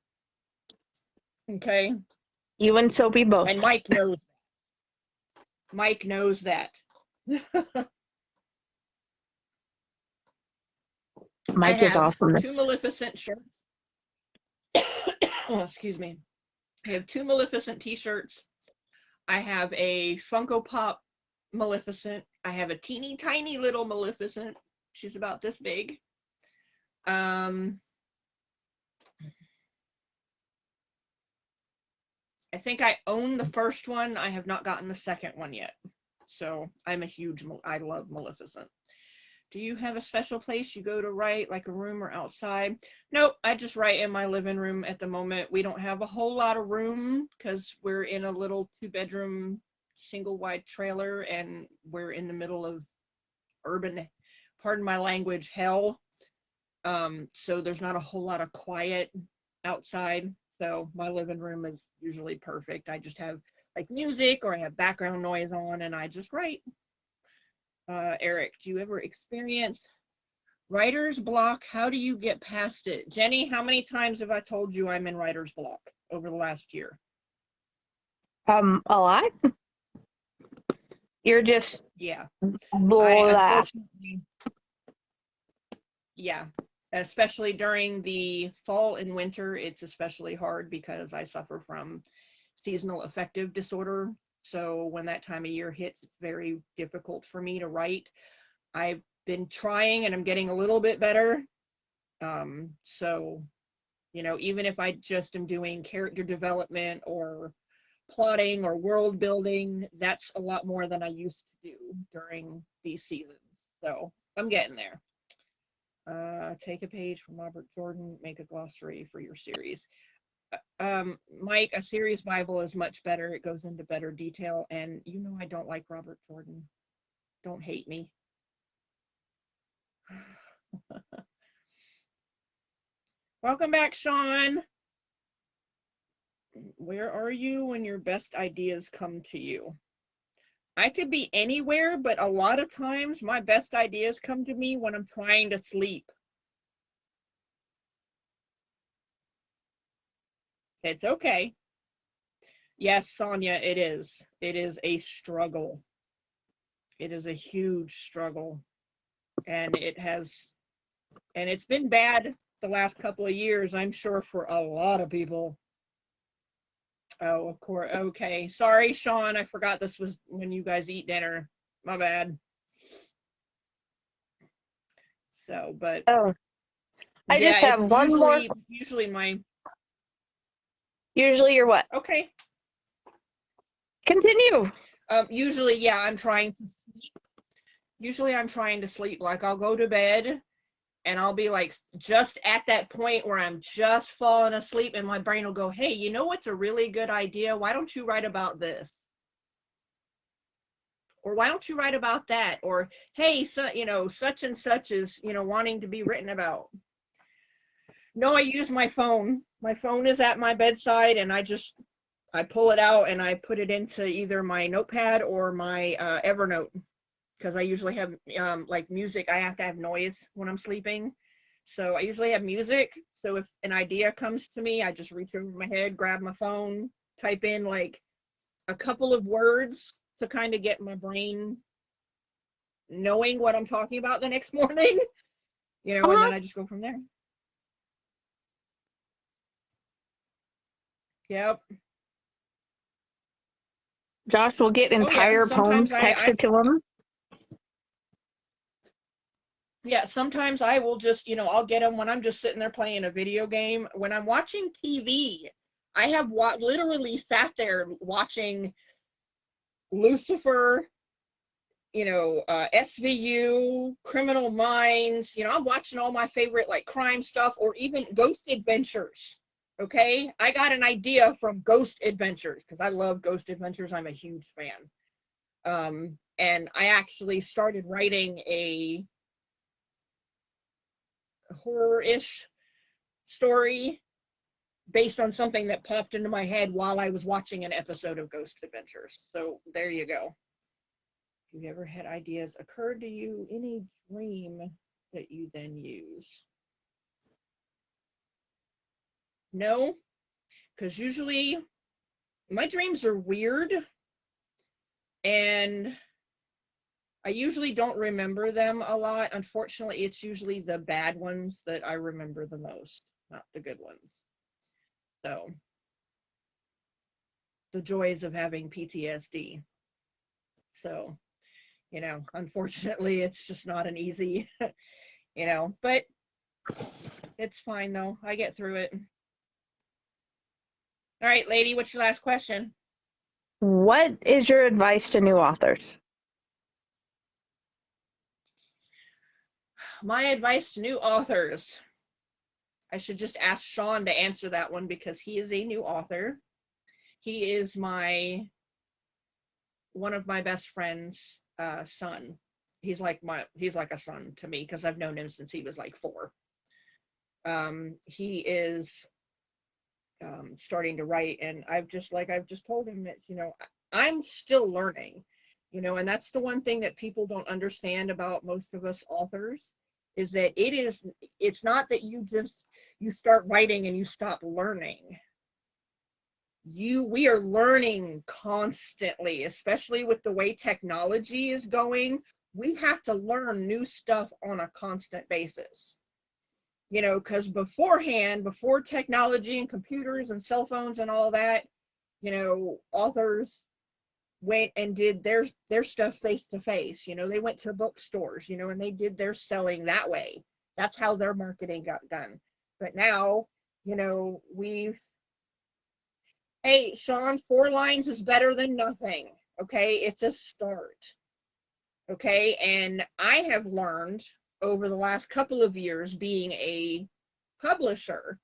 Okay. You and Soapy both. And Mike knows that. Mike knows that. I Mike is have awesomeness. 2 Maleficent shirts. Oh, excuse me. I have 2 Maleficent t-shirts. I have a Funko Pop Maleficent. I have a teeny tiny little Maleficent. She's about this big. I think I own the first one. I have not gotten the second one yet. So I'm I love Maleficent. Do you have a special place you go to write, like a room or outside? Nope, I just write in my living room at the moment. We don't have a whole lot of room because we're in a little 2-bedroom single wide trailer and we're in the middle of urban, pardon my language, hell. So there's not a whole lot of quiet outside. So my living room is usually perfect. I just have like music or I have background noise on and I just write. Eric, do you ever experience writer's block? How do you get past it? Jenny, how many times have I told you I'm in writer's block over the last year? A lot. You're just Yeah. blah. Unfortunately, yeah, especially during the fall and winter, it's especially hard because I suffer from seasonal affective disorder. So when that time of year hits, it's very difficult for me to write. I've been trying and I'm getting a little bit better. So, you know, even if I just am doing character development or plotting or world building, that's a lot more than I used to do during these seasons. So I'm getting there. Take a page from Robert Jordan, make a glossary for your series. Mike, a series Bible is much better. It goes into better detail. And you know I don't like Robert Jordan. Don't hate me. Welcome back, Sean. Where are you when your best ideas come to you? I could be anywhere, but a lot of times my best ideas come to me when I'm trying to sleep. It's okay. Yes, Sonia, it is. It is a struggle. It is a huge struggle. And it's been bad the last couple of years, I'm sure, for a lot of people. Oh, of course. Okay. Sorry, Sean. I forgot this was when you guys eat dinner. My bad. So, but Oh, I yeah, just have it's one more. usually my. Usually, you're what? Okay. Continue. Usually, yeah, I'm trying to sleep. Usually, I'm trying to sleep. Like, I'll go to bed and I'll be like just at that point where I'm just falling asleep and my brain will go, hey, you know what's a really good idea? Why don't you write about this? Or why don't you write about that? Or, hey, so, you know, such and such is, you know, wanting to be written about. No, I use my phone. My phone is at my bedside and I pull it out and I put it into either my notepad or my Evernote because I usually have like music. I have to have noise when I'm sleeping. So I usually have music. So if an idea comes to me, I just reach over my head, grab my phone, type in like a couple of words to kind of get my brain knowing what I'm talking about the next morning, you know, and then I just go from there. Yep. Josh will get Oh yeah, entire poems sometimes texted to him. Yeah, sometimes I will just, you know, I'll get them when I'm just sitting there playing a video game. When I'm watching TV, I have literally sat there watching Lucifer, you know, SVU, Criminal Minds. You know, I'm watching all my favorite like crime stuff or even Ghost Adventures. Okay, I got an idea from Ghost Adventures because I love Ghost Adventures. I'm a huge fan. And I actually started writing a horror-ish story based on something that popped into my head while I was watching an episode of Ghost Adventures. So there you go. Have you ever had ideas occur to you in a dream that you then use? No, because usually my dreams are weird and I usually don't remember them a lot. Unfortunately, it's usually the bad ones that I remember the most, not the good ones. So the joys of having PTSD. So, you know, unfortunately, it's just not an easy, you know, but it's fine though. I get through it. All right, lady, what's your last question? What is your advice to new authors? My advice to new authors. I should just ask Sean to answer that one because he is a new author. He is one of my best friend's son. He's like a son to me because I've known him since he was like 4. He is starting to write, and I've just told him that, you know, I'm still learning, you know, and that's the one thing that people don't understand about most of us authors is that it's not that you start writing and you stop learning. We are learning constantly, especially with the way technology is going. We have to learn new stuff on a constant basis. You know, because beforehand, before technology and computers and cell phones and all that, you know, authors went and did their stuff face to face. You know, they went to bookstores, you know, and they did their selling that way. That's how their marketing got done. But now, you know, hey, Sean, 4 lines is better than nothing. Okay, it's a start. Okay, and I have learned over the last couple of years being a publisher.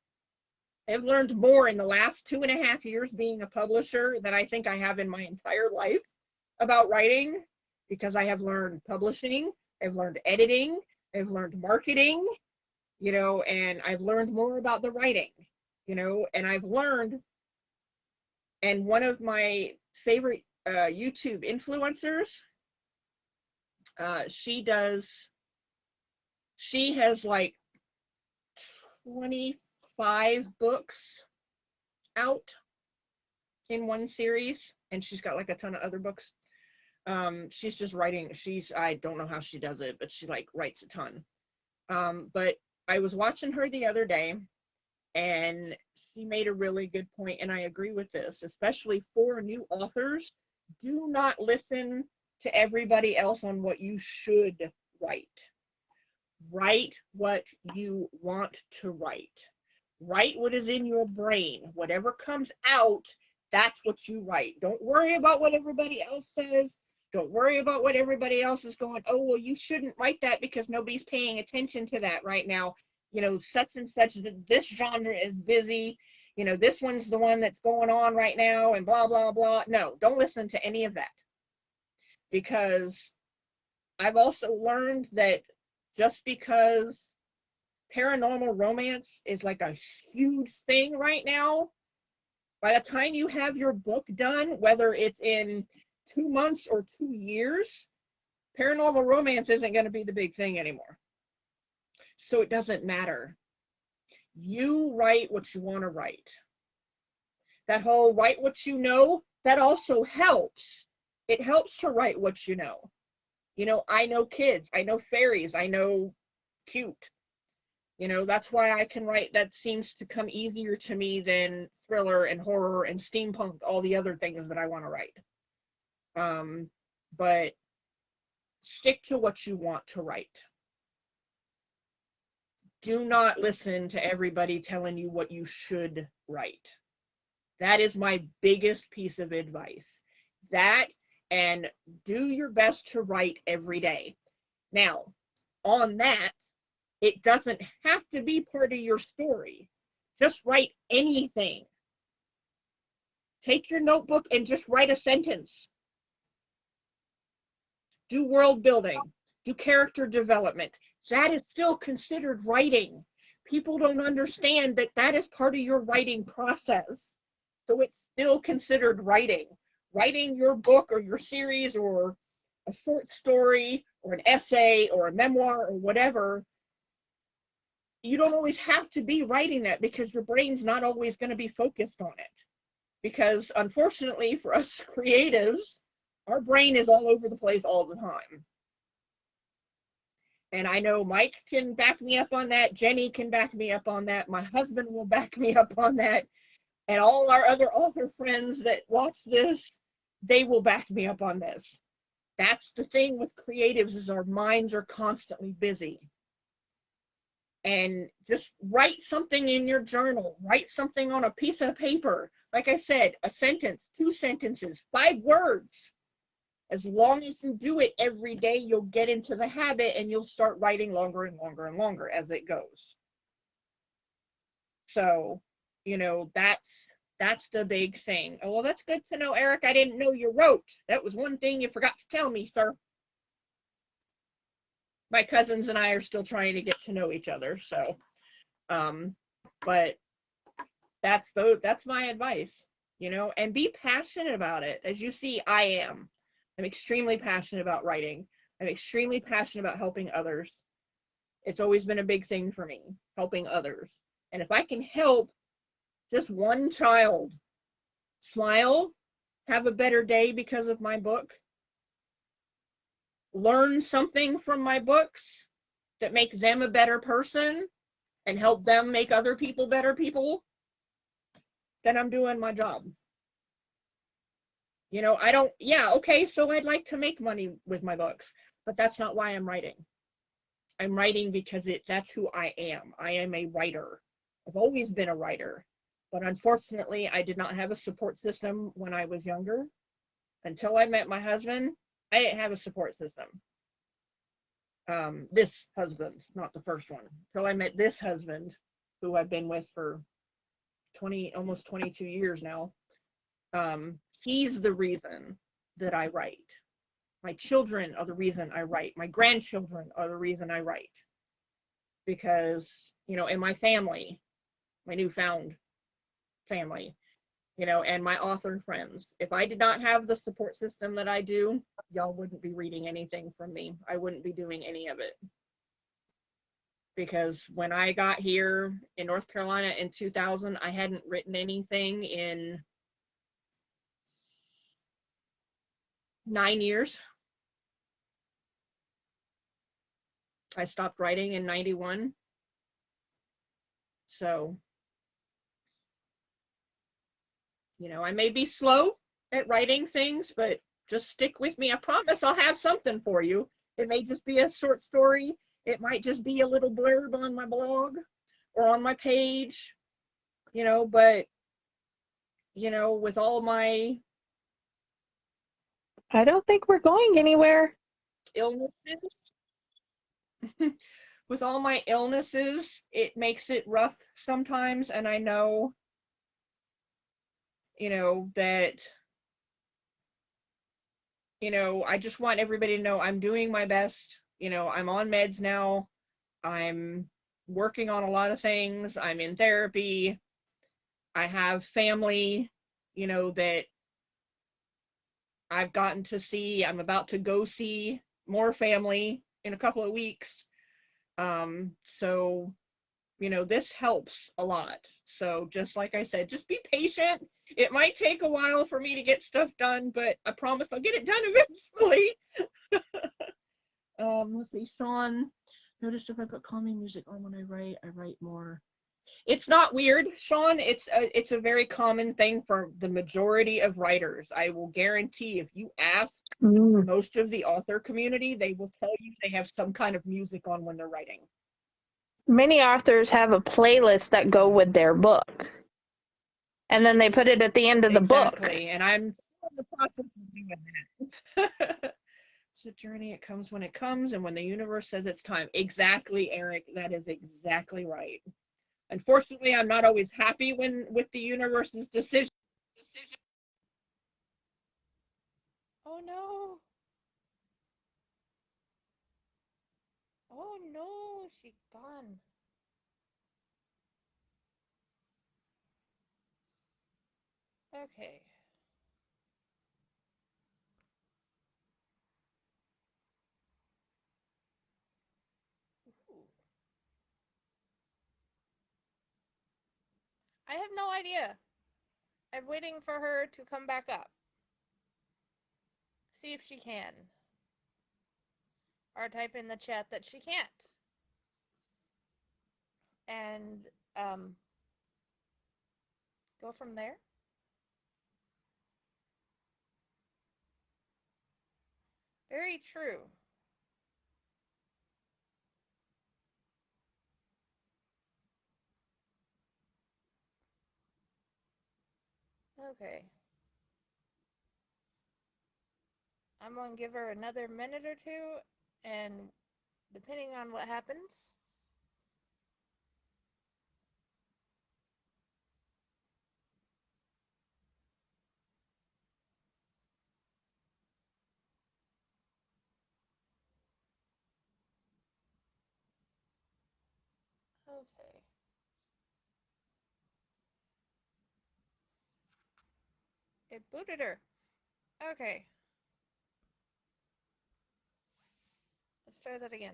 I've learned more in the last 2.5 years being a publisher than I think I have in my entire life about writing, because I have learned publishing, I've learned editing, I've learned marketing, you know, and I've learned more about the writing, you know, and I've learned, and one of my favorite YouTube influencers, she has like 25 books out in one series, and she's got like a ton of other books. She's just writing. I don't know how she does it, but she like writes a ton. But I was watching her the other day, and she made a really good point, and I agree with this, especially for new authors. Do not listen to everybody else on what you should write. Write what you want to write. Write what is in your brain. Whatever comes out, that's what you write. Don't worry about what everybody else says. Don't worry about what everybody else is going, oh, well, you shouldn't write that because nobody's paying attention to that right now. You know, such and such, this genre is busy. You know, this one's the one that's going on right now and blah, blah, blah. No, don't listen to any of that. Because I've also learned that just because paranormal romance is like a huge thing right now, by the time you have your book done, whether it's in 2 months or 2 years, paranormal romance isn't going to be the big thing anymore. So it doesn't matter. You write what you want to write. That whole write what you know, that also helps. It helps to write what you know. You know, I know kids, I know fairies, I know cute. You know, that's why I can write. That seems to come easier to me than thriller and horror and steampunk, all the other things that I want to write. But stick to what you want to write. Do not listen to everybody telling you what you should write. That is my biggest piece of advice. That, and do your best to write every day. Now, on that, it doesn't have to be part of your story. Just write anything. Take your notebook and just write a sentence. Do world building. Do character development. That is still considered writing. People don't understand that that is part of your writing process. So it's still considered writing. Writing your book or your series or a short story or an essay or a memoir or whatever, you don't always have to be writing that because your brain's not always going to be focused on it. Because unfortunately for us creatives, our brain is all over the place all the time. And I know Mike can back me up on that. Jenny can back me up on that. My husband will back me up on that. And all our other author friends that watch this, they will back me up on this. That's the thing with creatives, is our minds are constantly busy. And just write something in your journal, write something on a piece of paper. Like I said, a sentence, 2 sentences, 5 words. As long as you do it every day, you'll get into the habit and you'll start writing longer and longer and longer as it goes. So, you know, that's the big thing. Oh, well, that's good to know, Eric. I didn't know you wrote. That was one thing you forgot to tell me, sir. My cousins and I are still trying to get to know each other. So, but that's my advice, you know, and be passionate about it. As you see, I am. I'm extremely passionate about writing. I'm extremely passionate about helping others. It's always been a big thing for me, helping others. And if I can help just one child smile, have a better day because of my book, learn something from my books that make them a better person and help them make other people better people, then I'm doing my job. You know, okay, so I'd like to make money with my books, but that's not why I'm writing. I'm writing because that's who I am. I am a writer. I've always been a writer, but unfortunately, I did not have a support system when I was younger. Until I met my husband, I didn't have a support system. This husband, not the first one. Until I met this husband, who I've been with for almost 22 years now. He's the reason that I write. My children are the reason I write. My grandchildren are the reason I write. Because, you know, in my family, my newfound family, you know, and my author friends, if I did not have the support system that I do, y'all wouldn't be reading anything from me. I wouldn't be doing any of it. Because when I got here in North Carolina in 2000, I hadn't written anything in 9 years. I stopped writing in 91. So, you know, I may be slow at writing things, but just stick with me. I promise I'll have something for you. It may just be a short story. It might just be a little blurb on my blog or on my page, you know, but, you know, with all my I don't think we're going anywhere. illnesses, with all my illnesses, it makes it rough sometimes. And I know, you know, that, you know, I just want everybody to know I'm doing my best. You know, I'm on meds now. I'm working on a lot of things. I'm in therapy. I have family, you know, that I've gotten to see. I'm about to go see more family in a couple of weeks. So, you know, this helps a lot. So just like I said, just be patient. It might take a while for me to get stuff done, but I promise I'll get it done eventually. Let's see, Sean, notice if I put calming music on when I write more. It's not weird, Sean. It's a very common thing for the majority of writers. I will guarantee if you ask most of the author community, they will tell you they have some kind of music on when they're writing. Many authors have a playlist that go with their book. And then they put it at the end of the book. Exactly, and I'm still in the process of doing that. It's a journey. It comes when it comes, and when the universe says it's time. Exactly, Eric. That is exactly right. Unfortunately, I'm not always happy with the universe's decision. Oh no. Oh no, she gone. Okay. Ooh. I have no idea. I'm waiting for her to come back up. See if she can. Or type in the chat that she can't. And, go from there. Very true. Okay. I'm gonna give her another minute or two, and depending on what happens. Okay. It booted her. Okay. Let's try that again.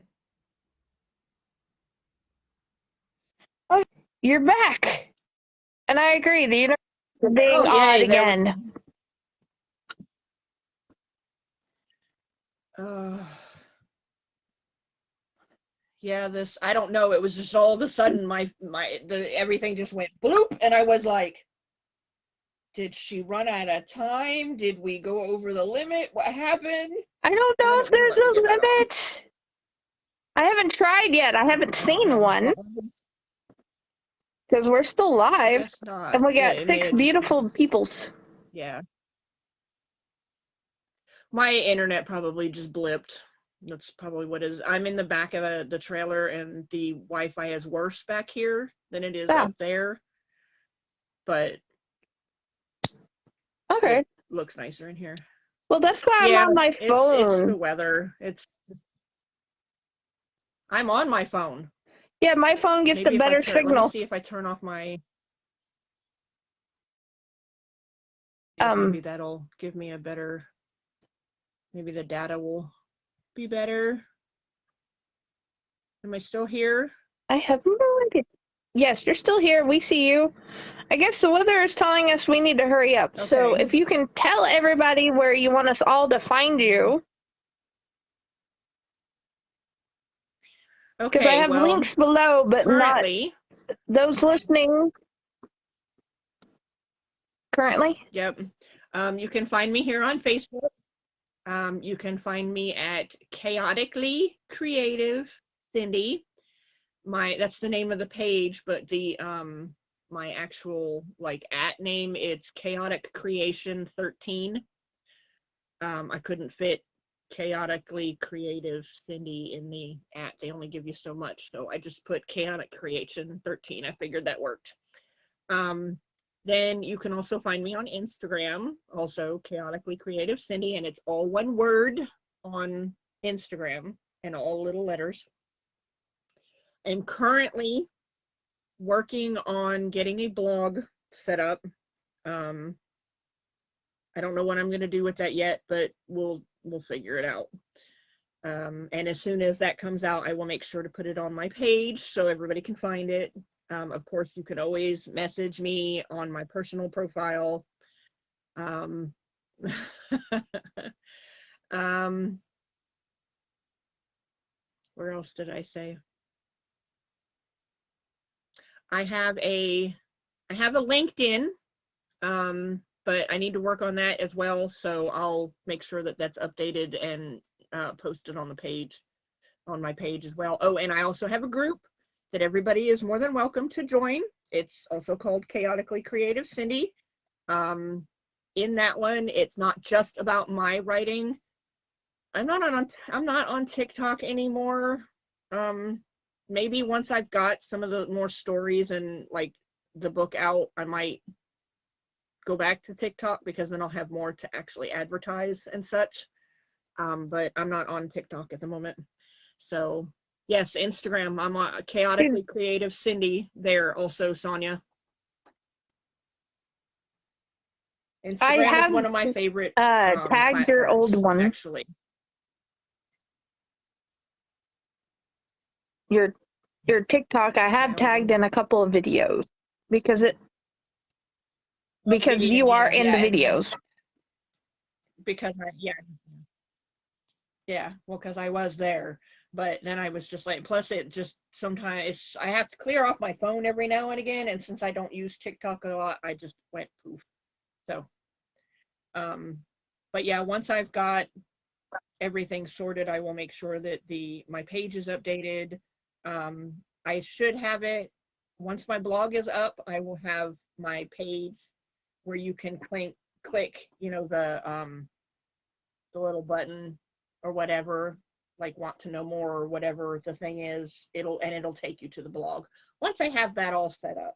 Oh, you're back. And I agree. The universe is being Oh, odd yay, there we again. Yeah, this, I don't know, it was just all of a sudden everything just went bloop, and I was like, did she run out of time? Did we go over the limit? What happened? I don't Why know if don't we there's let me a get out? limit. I haven't tried yet. I haven't seen one because we're still I live. guess not. And we got It may 6 have just, beautiful peoples. yeah. My internet probably just blipped. That's probably what it is. I'm in the back of the trailer, and the Wi-Fi is worse back here than it is Yeah. up there. But Okay. it looks nicer in here. Well, that's why Yeah, I'm on my phone. it's the weather. I'm on my phone. Yeah, my phone gets Maybe a if I better turn, let me signal. see if I turn off my, Um, maybe that'll give me a better, maybe the data will be better. Am I still here? I have no idea. Yes, you're still here. We see you. I guess the weather is telling us we need to hurry up. So Okay. if you can tell everybody where you want us all to find you, because I Okay, have well, links below, but not currently, those listening currently. yep. You can find me here on Facebook. You can find me at Chaotically Creative Cindy. That's the name of the page, but the my actual like @ name, it's Chaotic Creation 13. I couldn't fit Chaotically Creative Cindy in the @ they only give you so much, so I just put Chaotic Creation 13. I figured that worked. Then you can also find me on Instagram, also Chaotically Creative Cindy, and it's all one word on Instagram and all little letters. I'm currently working on getting a blog set up. I don't know what I'm going to do with that yet, but we'll figure it out. And as soon as that comes out, I will make sure to put it on my page so everybody can find it. Of course, you can always message me on my personal profile. Where else did I say? I have a LinkedIn, but I need to work on that as well. So I'll make sure that that's updated and posted on the page, on my page as well. Oh, and I also have a group that everybody is more than welcome to join. It's also called Chaotically Creative Cindy. In that one, it's not just about my writing. I'm not on TikTok anymore. Maybe once I've got some of the more stories and like the book out, I might go back to TikTok because then I'll have more to actually advertise and such. But I'm not on TikTok at the moment. So yes, Instagram, I'm on Chaotically Creative Cindy there also, Sonia. Instagram is one of my favorite tagged your old platforms, one. actually. Your TikTok, I have tagged in a couple of videos because you are in the videos. Because yeah, well, because I was there. But then I was just like, plus it just sometimes I have to clear off my phone every now and again, and since I don't use TikTok a lot, I just went poof. So, but yeah, once I've got everything sorted, I will make sure that my page is updated. I should have it once my blog is up. I will have my page where you can click, you know, the little button or whatever, like want to know more or whatever the thing is. It'll take you to the blog. Once I have that all set up,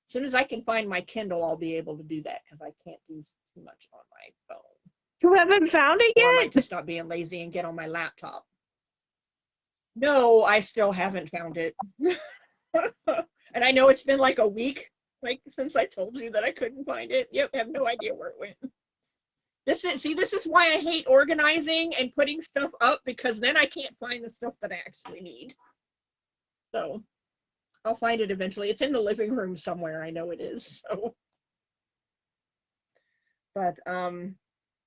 as soon as I can find my Kindle, I'll be able to do that because I can't do too much on my phone. You haven't found it Or I might yet? just stop being lazy and get on my laptop. No, I still haven't found it. And I know it's been like a week, like since I told you that I couldn't find it. Yep, I have no idea where it went. This is why I hate organizing and putting stuff up, because then I can't find the stuff that I actually need. So I'll find it eventually. It's in the living room somewhere. I know it is. So, but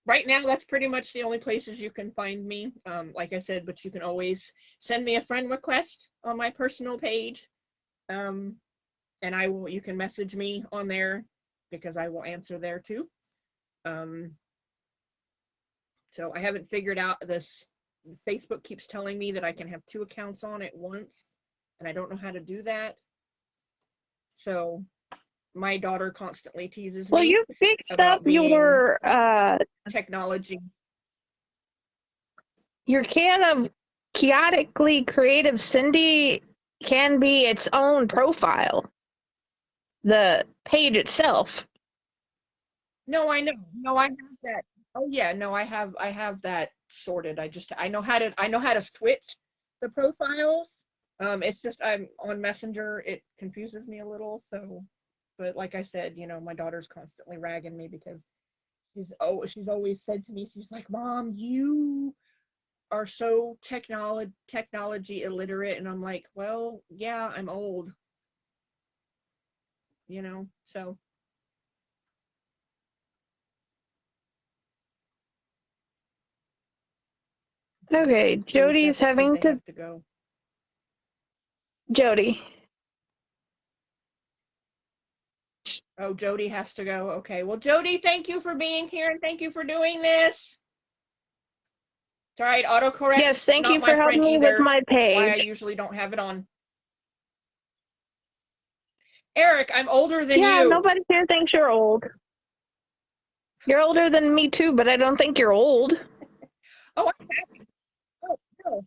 right now, that's pretty much the only places you can find me. Like I said, but you can always send me a friend request on my personal page. And you can message me on there because I will answer there too. So I haven't figured out this. Facebook keeps telling me that I can have 2 accounts on at once, and I don't know how to do that. So my daughter constantly teases Well, me you fixed about up being your can of chaotically creative Cindy can be its own profile. The page itself. No, I know. No, I have that. Oh yeah, no, I have that sorted. I know how to switch the profiles. It's just I'm on Messenger. It confuses me a little. So, but like I said, you know, my daughter's constantly ragging me because she's always said to me, she's like, Mom, you are so technology illiterate, and I'm like, well, yeah, I'm old. You know, so. Okay, Jody's having to. Have to go. Jody. Oh, Jody has to go. Okay. Well, Jody, thank you for being here and thank you for doing this. It's all right. Autocorrect's Yes, thank not you my for helping friend me with either. my That's why I page. usually don't have it on. Eric, I'm older than Yeah, you. nobody here thinks you're old. You're older than me too, but I don't think you're old. Oh, I'm happy. Oh, no.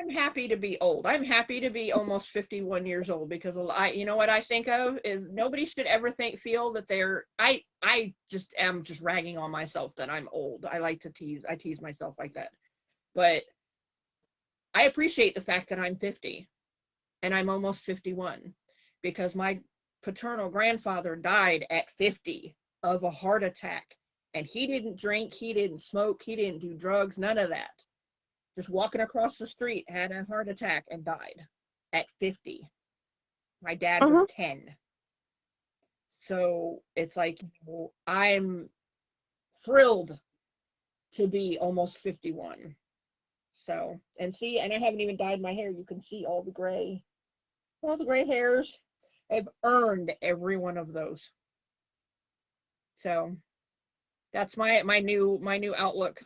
I'm happy to be old. I'm happy to be almost 51 years old because you know what I think of is nobody should ever feel that I just am just ragging on myself that I'm old. I tease myself like that. But I appreciate the fact that I'm 50 and I'm almost 51 because my paternal grandfather died at 50 of a heart attack, and he didn't drink, he didn't smoke, he didn't do drugs, none of that. Just walking across the street, had a heart attack and died at 50. My dad was 10. So it's like, you know, I'm thrilled to be almost 51. So, and I haven't even dyed my hair. You can see all the gray hairs. I've earned every one of those. So that's my new outlook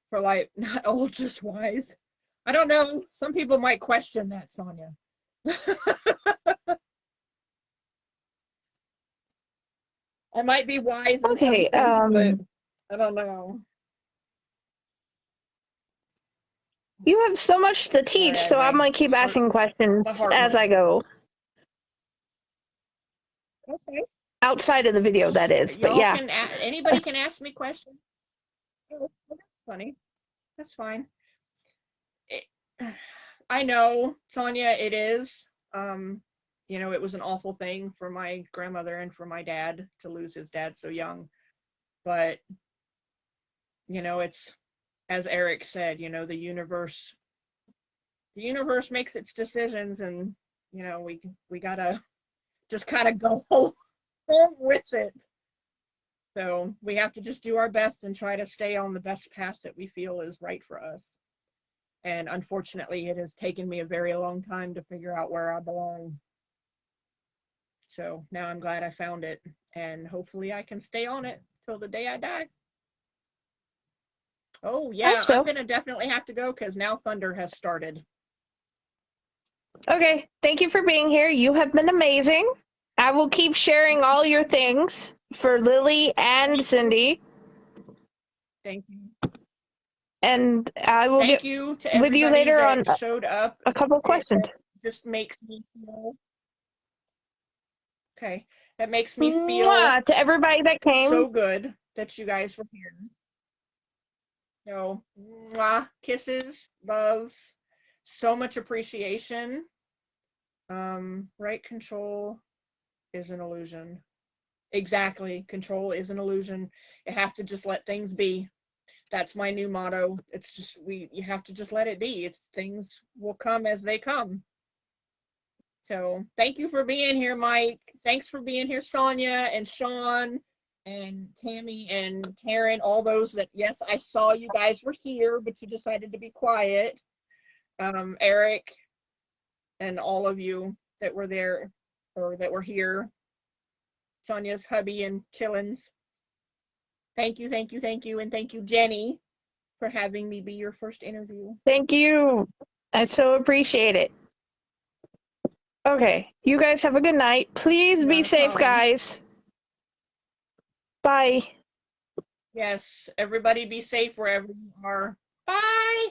for life. Not old, just wise. I don't know. Some people might question that, Sonia. I might be wise in some things, but I don't know. You have so much to teach, Sorry, so I'm gonna keep asking questions as I go. Okay. Outside of the video, that is. But yeah. Anybody can ask me questions. Oh, that's funny. That's fine. I know, Sonia, it is. You know, it was an awful thing for my grandmother and for my dad to lose his dad so young. But, you know, it's, as Eric said, you know, the universe makes its decisions, and, you know, we gotta just kind of go along with it. So we have to just do our best and try to stay on the best path that we feel is right for us. And unfortunately, it has taken me a very long time to figure out where I belong. So now I'm glad I found it, and hopefully I can stay on it till the day I die. Oh yeah, Hope so. I'm gonna definitely have to go because now thunder has started. Okay, thank you for being here. You have been amazing. I will keep sharing all your things for Lily and Cindy, Thank you. and I will Thank get you to with you everybody later on that showed up. a couple of questions. It just makes me feel okay. That makes me feel Mwah, to everybody that came. so good that you guys were here. So, mwah, kisses, love, so much appreciation. Right control is an illusion. Exactly. Control is an illusion. You have to just let things be. That's my new motto. It's just you have to just let it be. It's things will come as they come. So thank you for being here, Mike. Thanks for being here, Sonia and Sean and Tammy and Karen, all those that, yes, I saw you guys were here, but you decided to be quiet. Eric and all of you that were there or that were here. Sonia's hubby and Chillins. Thank you, thank you, thank you. And thank you, Jenny, for having me be your first interview. Thank you. I so appreciate it. Okay, you guys have a good night. Please be Not a safe, problem. guys. Bye. Yes, everybody be safe wherever you are. Bye.